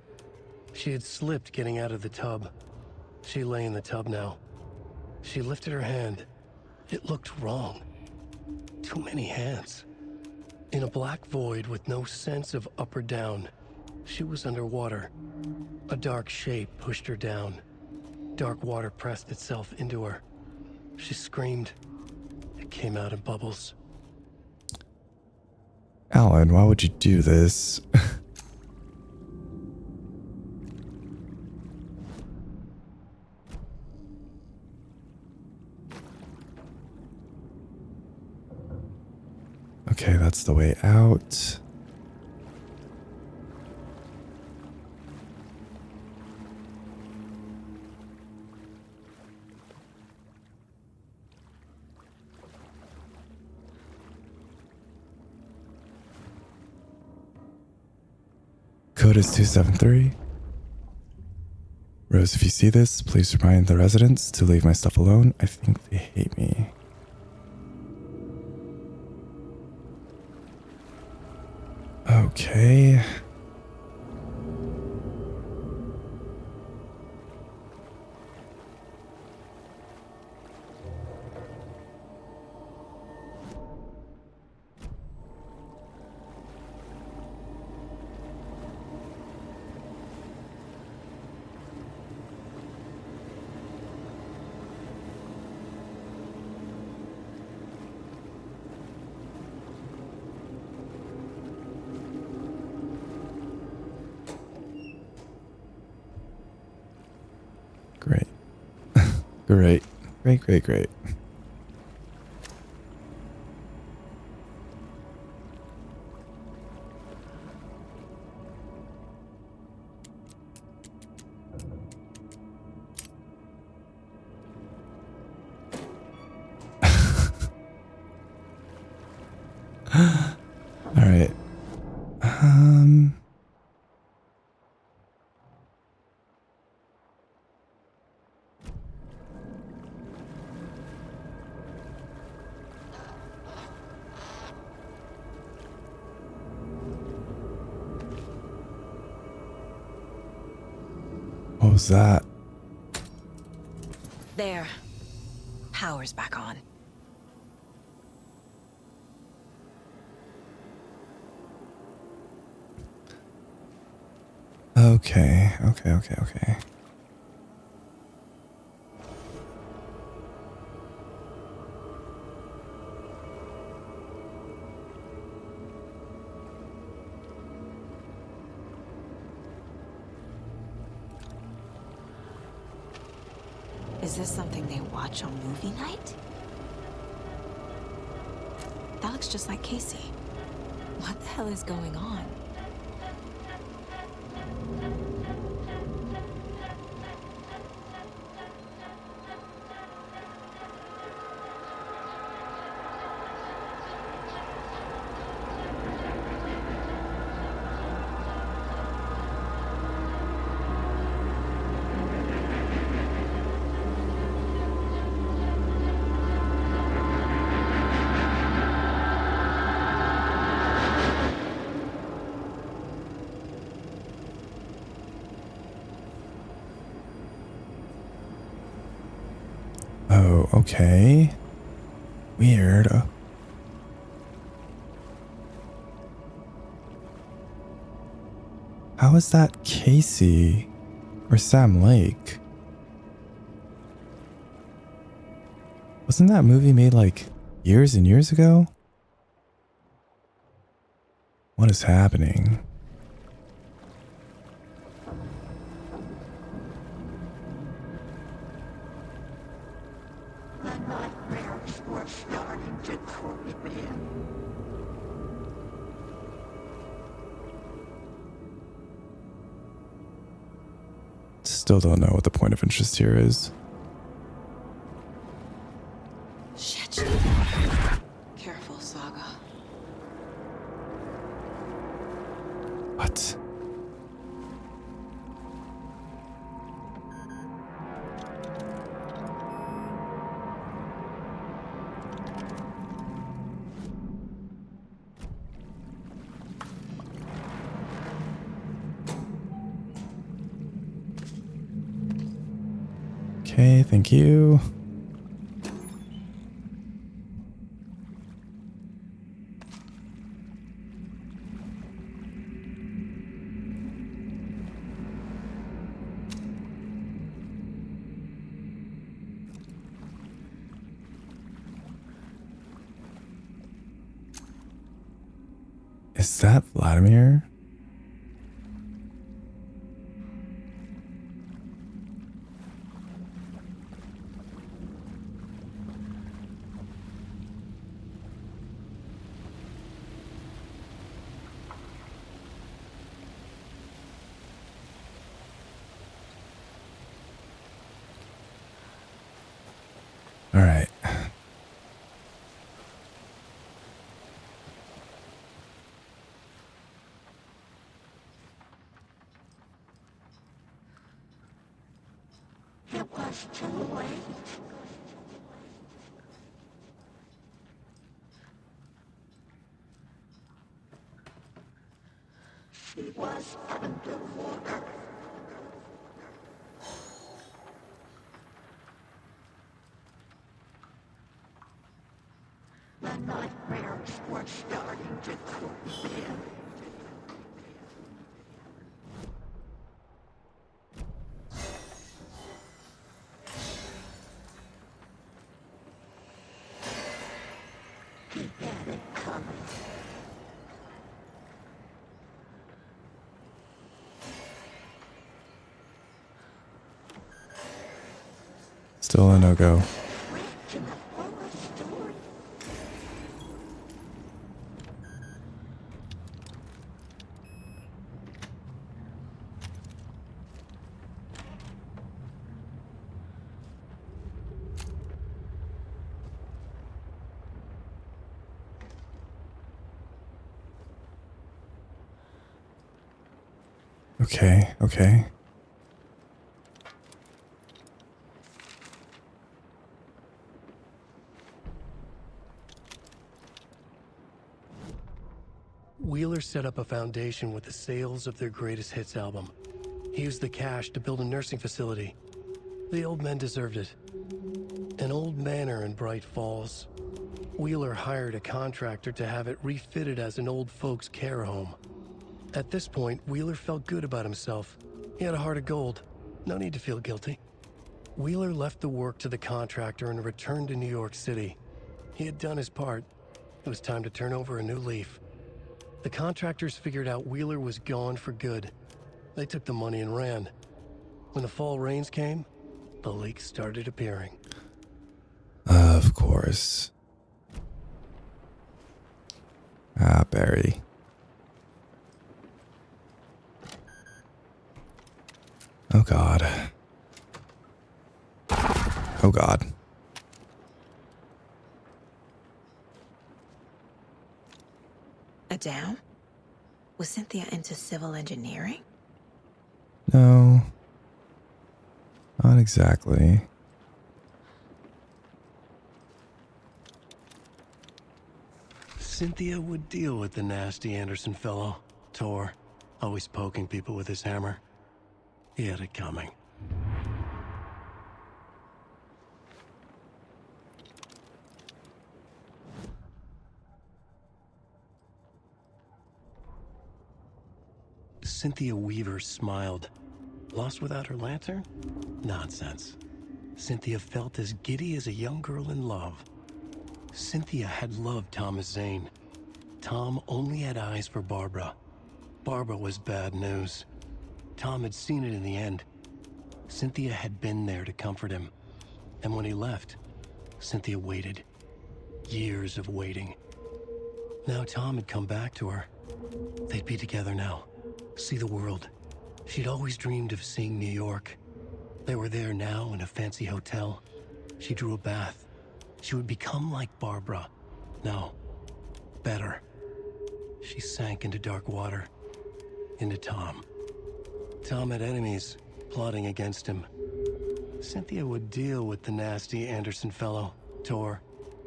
[SPEAKER 2] She had slipped getting out of the tub. She lay in the tub now. She lifted her hand. It looked wrong. Too many hands. In a black void with no sense of up or down, she was underwater. A dark shape pushed her down. Dark water pressed itself into her. She screamed. It came out in bubbles.
[SPEAKER 1] Alan, why would you do this? Okay, that's the way out. Code is 273. Rose, if you see this, please remind the residents to leave my stuff alone. I think they hate me. Okay. Great. Great. Great, great, great. was that?
[SPEAKER 3] There. Power's back on.
[SPEAKER 1] Okay.
[SPEAKER 3] Is this something they watch on movie night? That looks just like Casey. What the hell is going on?
[SPEAKER 1] Oh, okay. Weird. How is that Casey or Sam Lake? Wasn't that movie made like years and years ago? What is happening? Still don't know what the point of interest here is.
[SPEAKER 3] Shit. Careful, Saga.
[SPEAKER 1] What? Okay, thank you. Is that Vladimir? All right.
[SPEAKER 9] It was too late. She was underwater. The nightmares were starting to creep in. He had it coming.
[SPEAKER 1] Still a no-go. Okay.
[SPEAKER 2] Wheeler set up a foundation with the sales of their greatest hits album. He used the cash to build a nursing facility. The old men deserved it. An old manor in Bright Falls. Wheeler hired a contractor to have it refitted as an old folks' care home. At this point, Wheeler felt good about himself. He had a heart of gold. No need to feel guilty. Wheeler left the work to the contractor and returned to New York City. He had done his part. It was time to turn over a new leaf. The contractors figured out Wheeler was gone for good. They took the money and ran. When the fall rains came, the leaks started appearing.
[SPEAKER 1] Of course. Ah, Barry. Oh God. Oh God.
[SPEAKER 3] A dam? Was Cynthia into civil engineering?
[SPEAKER 1] No. Not exactly.
[SPEAKER 2] Cynthia would deal with the nasty Anderson fellow, Tor, always poking people with his hammer. He had it coming. Cynthia Weaver smiled. Lost without her lantern? Nonsense. Cynthia felt as giddy as a young girl in love. Cynthia had loved Thomas Zane. Tom only had eyes for Barbara. Barbara was bad news. Tom had seen it in the end. Cynthia had been there to comfort him. And when he left, Cynthia waited. Years of waiting. Now Tom had come back to her. They'd be together now. See the world. She'd always dreamed of seeing New York. They were there now in a fancy hotel. She drew a bath. She would become like Barbara. No, better. She sank into dark water. Into Tom. Tom had enemies plotting against him. Cynthia would deal with the nasty Anderson fellow, Tor,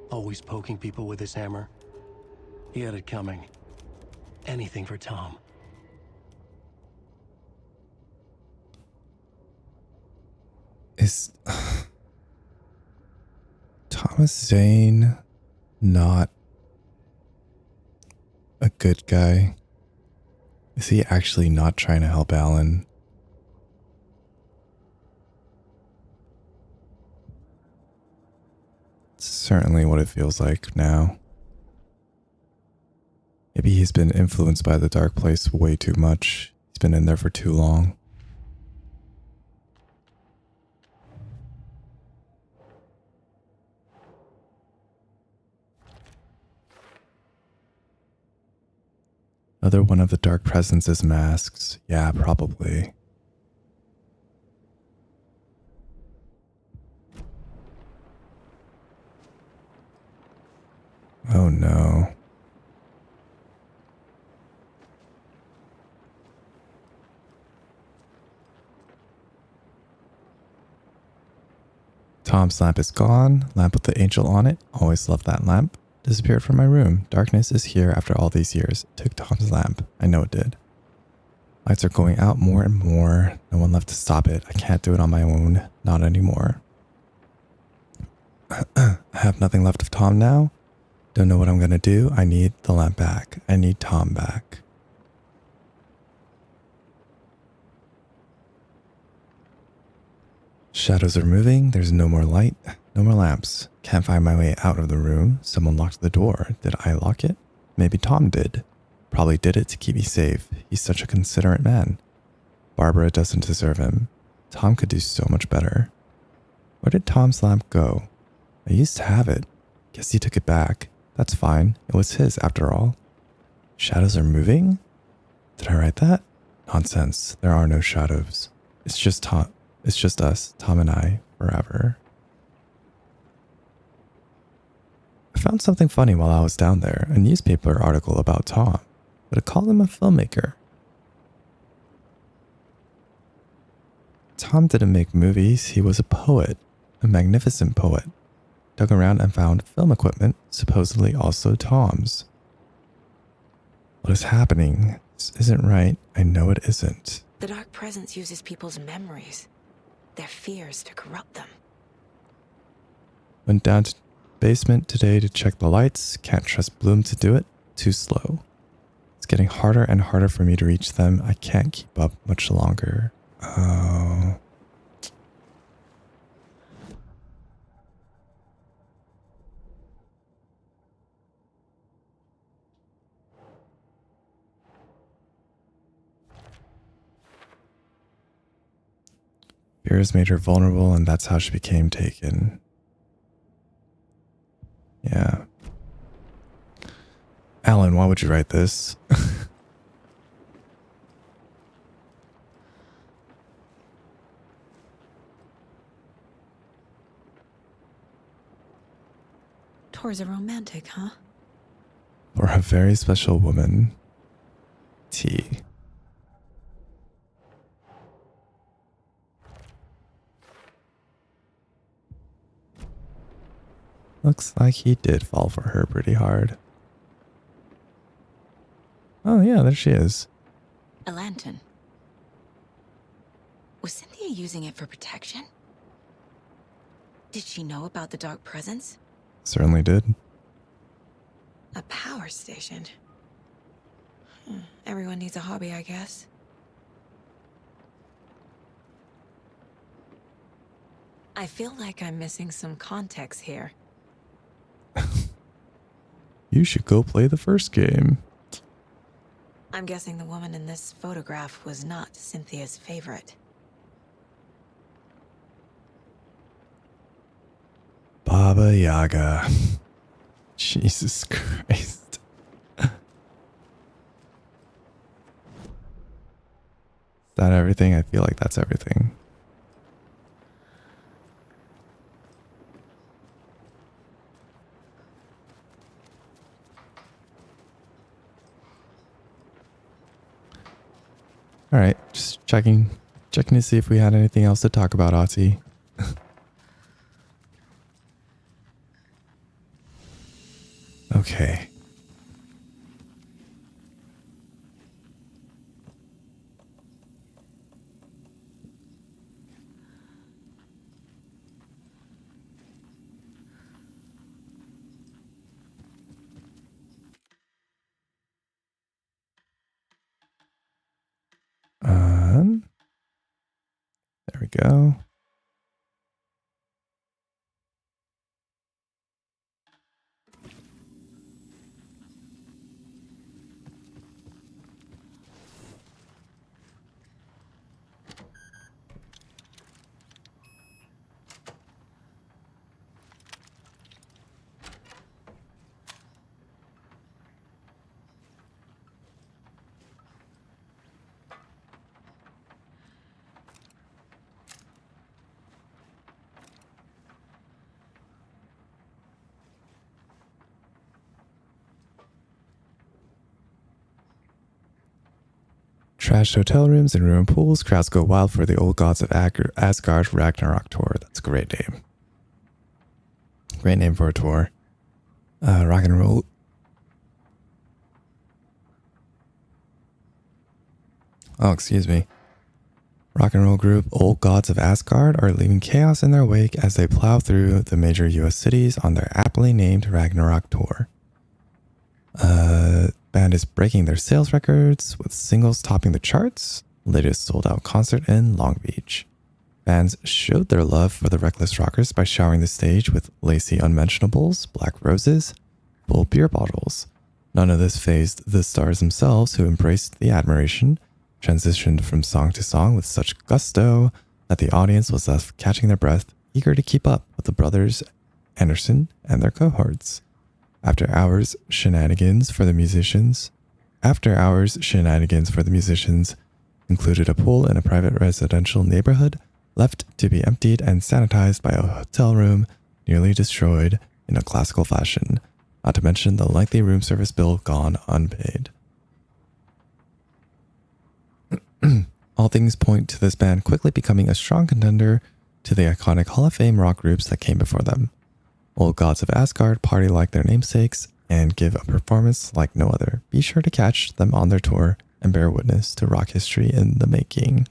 [SPEAKER 2] always poking people with his hammer. He had it coming. Anything for Tom.
[SPEAKER 1] Is Thomas Zane not a good guy? Is he actually not trying to help Alan? It's certainly what it feels like now. Maybe he's been influenced by the dark place way too much. He's been in there for too long. Another one of the dark presence's masks. Yeah, probably. Oh no. Tom's lamp is gone. Lamp with the angel on it. Always loved that lamp. Disappeared from my room. Darkness is here after all these years. Took Tom's lamp. I know it did. Lights are going out more and more. No one left to stop it. I can't do it on my own. Not anymore. I have nothing left of Tom now. Don't know what I'm gonna do. I need the lamp back. I need Tom back. Shadows are moving. There's no more light. No more lamps. Can't find my way out of the room. Someone locked the door. Did I lock it? Maybe Tom did. Probably did it to keep me safe. He's such a considerate man. Barbara doesn't deserve him. Tom could do so much better. Where did Tom's lamp go? I used to have it. Guess he took it back. That's fine. It was his after all. Shadows are moving? Did I write that? Nonsense. There are no shadows. It's just Tom. It's just us, Tom and I, forever. I found something funny while I was down there, a newspaper article about Tom, but it called him a filmmaker. Tom didn't make movies, he was a poet, a magnificent poet. Dug around and found film equipment, supposedly also Tom's. What is happening? This isn't right, I know it isn't.
[SPEAKER 3] The Dark Presence uses people's memories, their fears, to corrupt them.
[SPEAKER 1] Went down to basement today to check the lights. Can't trust Bloom to do it. Too slow. It's getting harder and harder for me to reach them. I can't keep up much longer. Oh. Fears made her vulnerable, and that's how she became taken. Yeah. Alan, why would you write this?
[SPEAKER 3] Tor's a romantic, huh?
[SPEAKER 1] For a very special woman. T. Looks like he did fall for her pretty hard. Oh yeah, there she is.
[SPEAKER 3] A lantern. Was Cynthia using it for protection? Did she know about the Dark Presence?
[SPEAKER 1] Certainly did.
[SPEAKER 3] A power station. Everyone needs a hobby, I guess. I feel like I'm missing some context here.
[SPEAKER 1] You should go play the first game.
[SPEAKER 3] I'm guessing the woman in this photograph was not Cynthia's favorite.
[SPEAKER 1] Baba Yaga. Jesus Christ. Is that everything? I feel like that's everything. All right, just checking to see if we had anything else to talk about, Ozzy. Okay. There we go. Trashed hotel rooms and ruined pools. Crowds go wild for the old gods of Asgard Ragnarok tour. That's a great name. Great name for a tour. Rock and roll. Oh, excuse me. Rock and roll group Old Gods of Asgard are leaving chaos in their wake as they plow through the major US cities on their aptly named Ragnarok tour. Band is breaking their sales records with singles topping the charts. Latest sold out concert in Long Beach. Fans showed their love for the Reckless Rockers by showering the stage with lacy unmentionables, black roses, full beer bottles. None of this fazed the stars themselves, who embraced the admiration, transitioned from song to song with such gusto that the audience was left catching their breath, eager to keep up with the brothers Anderson and their cohorts. After hours shenanigans for the musicians included a pool in a private residential neighborhood left to be emptied and sanitized by a hotel room nearly destroyed in a classical fashion, not to mention the lengthy room service bill gone unpaid. All things point to this band quickly becoming a strong contender to the iconic Hall of Fame rock groups that came before them. Old Gods of Asgard party like their namesakes and give a performance like no other. Be sure to catch them on their tour and bear witness to rock history in the making.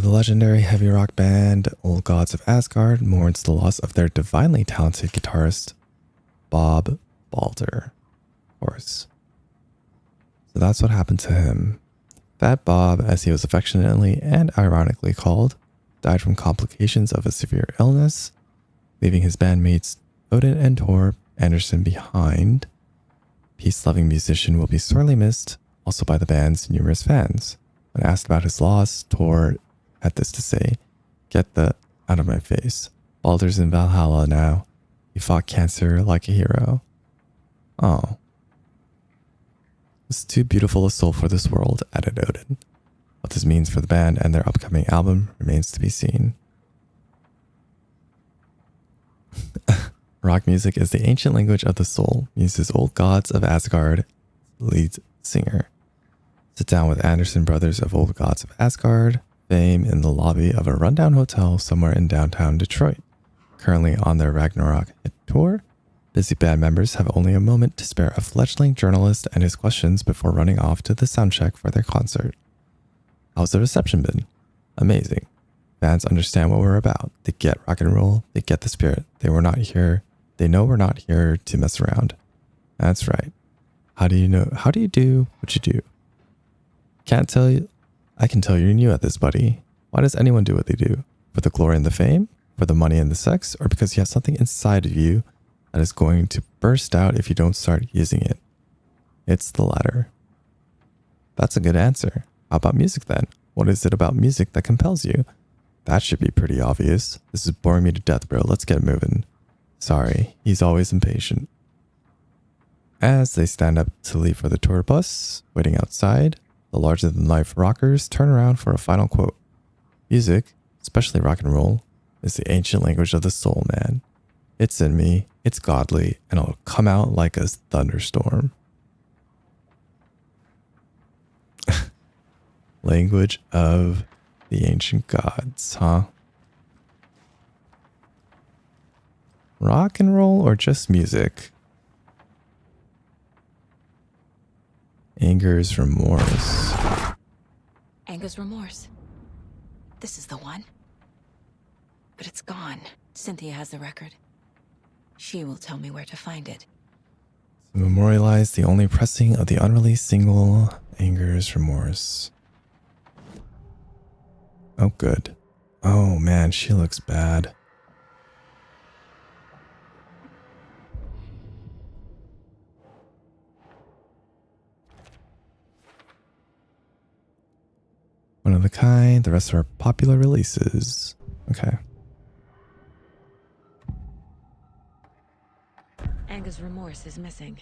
[SPEAKER 1] The legendary heavy rock band Old Gods of Asgard mourns the loss of their divinely talented guitarist, Bob Balder. Of course. So that's what happened to him. Fat Bob, as he was affectionately and ironically called, died from complications of a severe illness, leaving his bandmates Odin and Tor Anderson behind. Peace-loving musician will be sorely missed, also by the band's numerous fans. When asked about his loss, Tor had this to say, "Get the out of my face. Balder's in Valhalla now. He fought cancer like a hero." Oh. "It's too beautiful a soul for this world," added Odin. What this means for the band and their upcoming album remains to be seen. Rock music is the ancient language of the soul, uses Old Gods of Asgard lead singer. Sit down with Anderson Brothers of Old Gods of Asgard fame in the lobby of a rundown hotel somewhere in downtown Detroit. Currently on their Ragnarok hit tour, busy band members have only a moment to spare a fledgling journalist and his questions before running off to the soundcheck for their concert. How's the reception been? Amazing. Fans understand what we're about. They get rock and roll. They get the spirit. They know we're not here to mess around. That's right. How do you do what you do? Can't tell you. I can tell you're new at this, buddy. Why does anyone do what they do? For the glory and the fame? For the money and the sex? Or because you have something inside of you that is going to burst out if you don't start using it? It's the latter. That's a good answer. How about music then? What is it about music that compels you? That should be pretty obvious. This is boring me to death, bro. Let's get moving. Sorry, he's always impatient. As they stand up to leave for the tour bus, waiting outside, the larger-than-life rockers turn around for a final quote. Music, especially rock and roll, is the ancient language of the soul, man. It's in me, it's godly, and it'll come out like a thunderstorm. Language of the ancient gods, huh? Rock and roll or just music? Anger's remorse.
[SPEAKER 3] Anger's remorse. This is the one. But it's gone. Cynthia has the record. She will tell me where to find it.
[SPEAKER 1] To memorialize the only pressing of the unreleased single, Anger's Remorse. Oh, good. Oh, man, she looks bad. One of the kind, the rest are popular releases. Okay.
[SPEAKER 3] Anger's remorse is missing.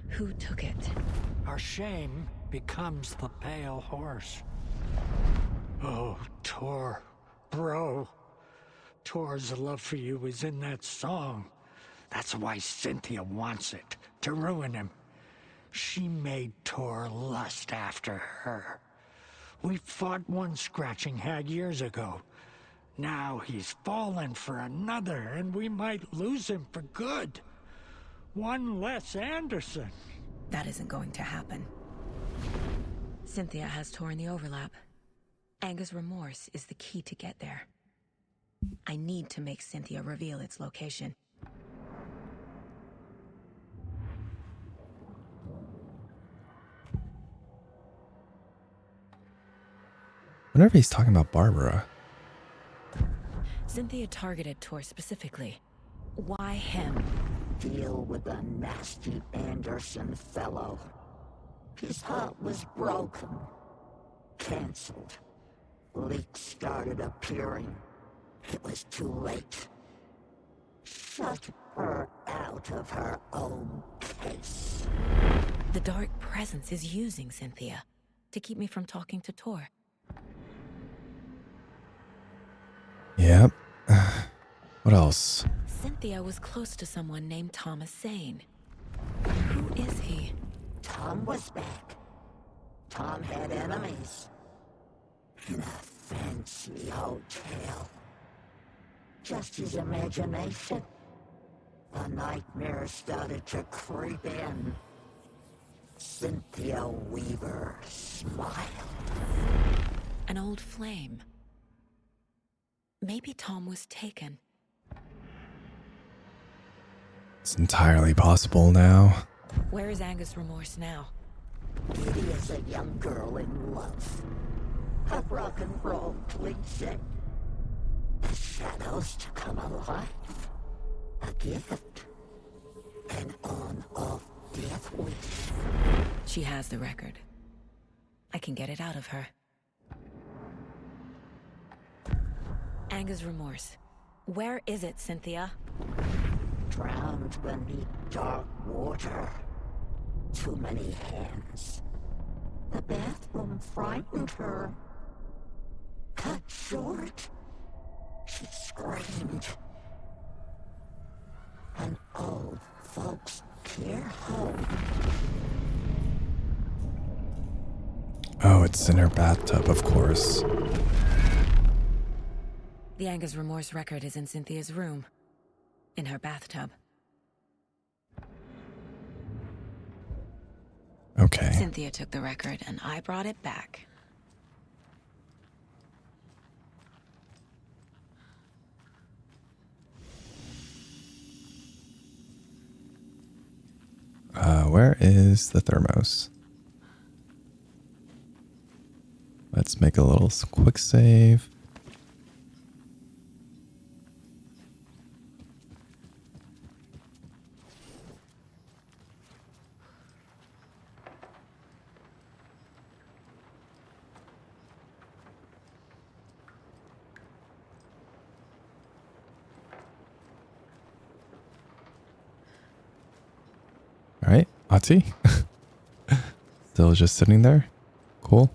[SPEAKER 3] Who took it?
[SPEAKER 7] Our shame becomes the pale horse. Oh, Tor, bro. Tor's love for you is in that song. That's why Cynthia wants it, to ruin him. She made Tor lust after her. We fought one scratching hag years ago. Now he's fallen for another, and we might lose him for good. One less Anderson.
[SPEAKER 3] That isn't going to happen. Cynthia has torn the overlap. Anger's remorse is the key to get there. I need to make Cynthia reveal its location.
[SPEAKER 1] Whenever he's talking about Barbara.
[SPEAKER 3] Cynthia targeted Tor specifically. Why him?
[SPEAKER 9] Deal with the nasty Anderson fellow. His heart was broken. Cancelled. Leaks started appearing. It was too late. Shut her out of her own case.
[SPEAKER 3] The dark presence is using Cynthia to keep me from talking to Tor.
[SPEAKER 1] Yep. What else?
[SPEAKER 3] Cynthia was close to someone named Thomas Zane. Who is he?
[SPEAKER 9] Tom was back. Tom had enemies. In a fancy hotel. just his imagination. The nightmare started to creep in. Cynthia Weaver smiled.
[SPEAKER 3] An old flame. Maybe Tom was taken.
[SPEAKER 1] It's entirely possible now.
[SPEAKER 3] Where is Angus Remorse now?
[SPEAKER 9] Kitty is a young girl in love. A rock and roll cliche. The shadows to come alive. A gift. An on-off death wish.
[SPEAKER 3] She has the record. I can get it out of her. Angus Remorse. Where is it, Cynthia?
[SPEAKER 9] Drowned beneath dark water. Too many hands. The bathroom frightened her. Cut short. She screamed. An old folks' care home.
[SPEAKER 1] Oh, it's in her bathtub, of course.
[SPEAKER 3] The Angus Remorse record is in Cynthia's room. In her bathtub.
[SPEAKER 1] Okay.
[SPEAKER 3] Cynthia took the record and I brought it back.
[SPEAKER 1] Where is the thermos? Let's make a little quick save. All right, Ati. Still just sitting there. Cool.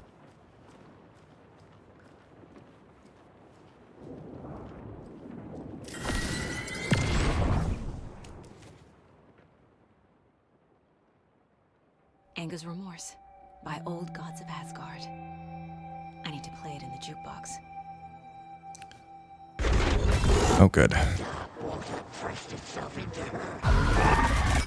[SPEAKER 3] Angus Remorse by Old Gods of Asgard. I need to play it in the jukebox.
[SPEAKER 1] Oh, good.
[SPEAKER 9] Water pressed itself into her.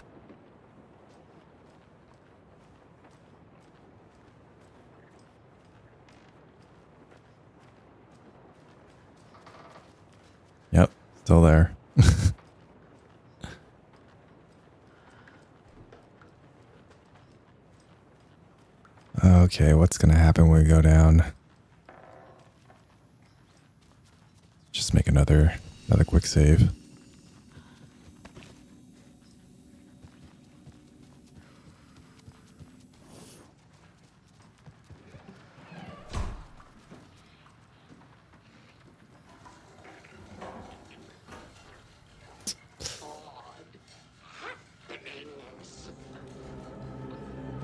[SPEAKER 1] Yep, still there. Okay, what's gonna happen when we go down? Just make another quick save.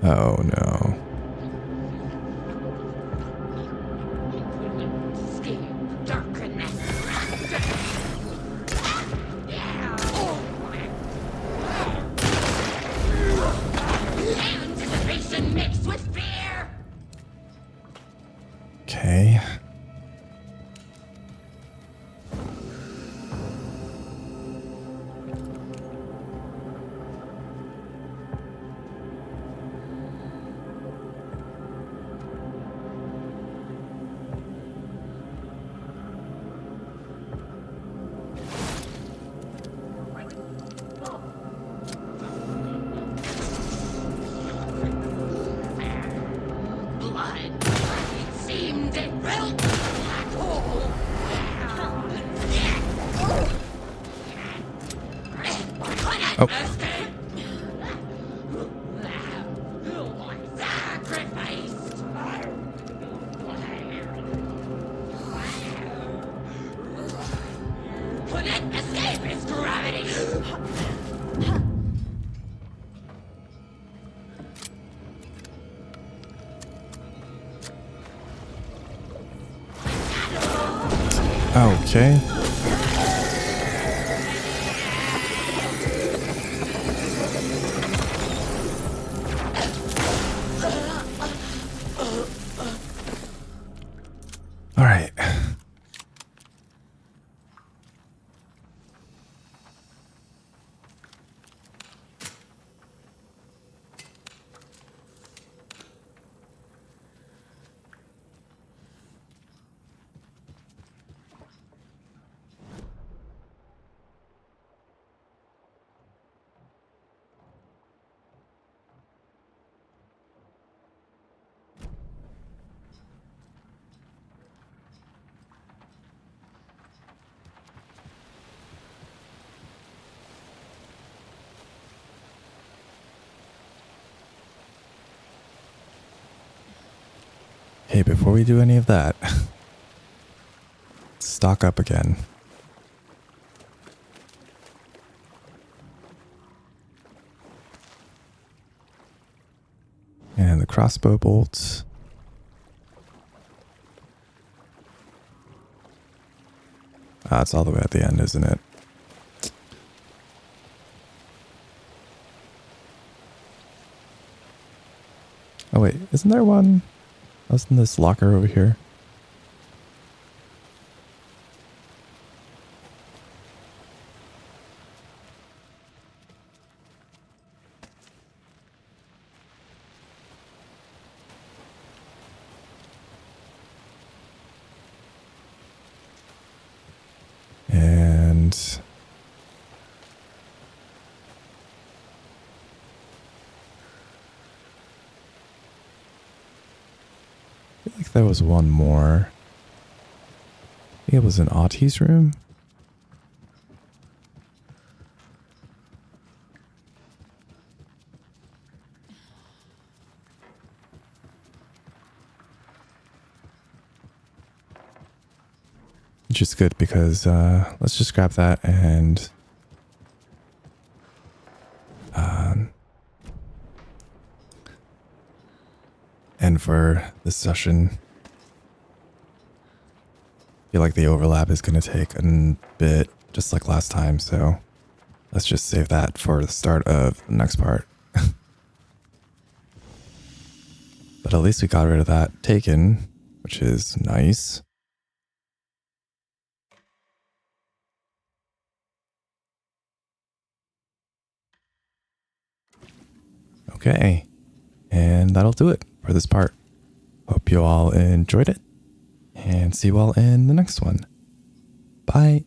[SPEAKER 1] Oh no. Okay. Oh. Okay. All right. Hey, before we do any of that, stock up again. And the crossbow bolts. Ah, it's all the way at the end, isn't it? Oh wait, isn't there one? Wasn't this locker over here? And I feel like there was one more. I think it was in Autie's room. Which is good because let's just grab that and end for this session. I feel like the overlap is going to take a bit, just like last time, so let's just save that for the start of the next part. But at least we got rid of that taken, which is nice. Okay, and that'll do it for this part. Hope you all enjoyed it, and see you all in the next one. Bye.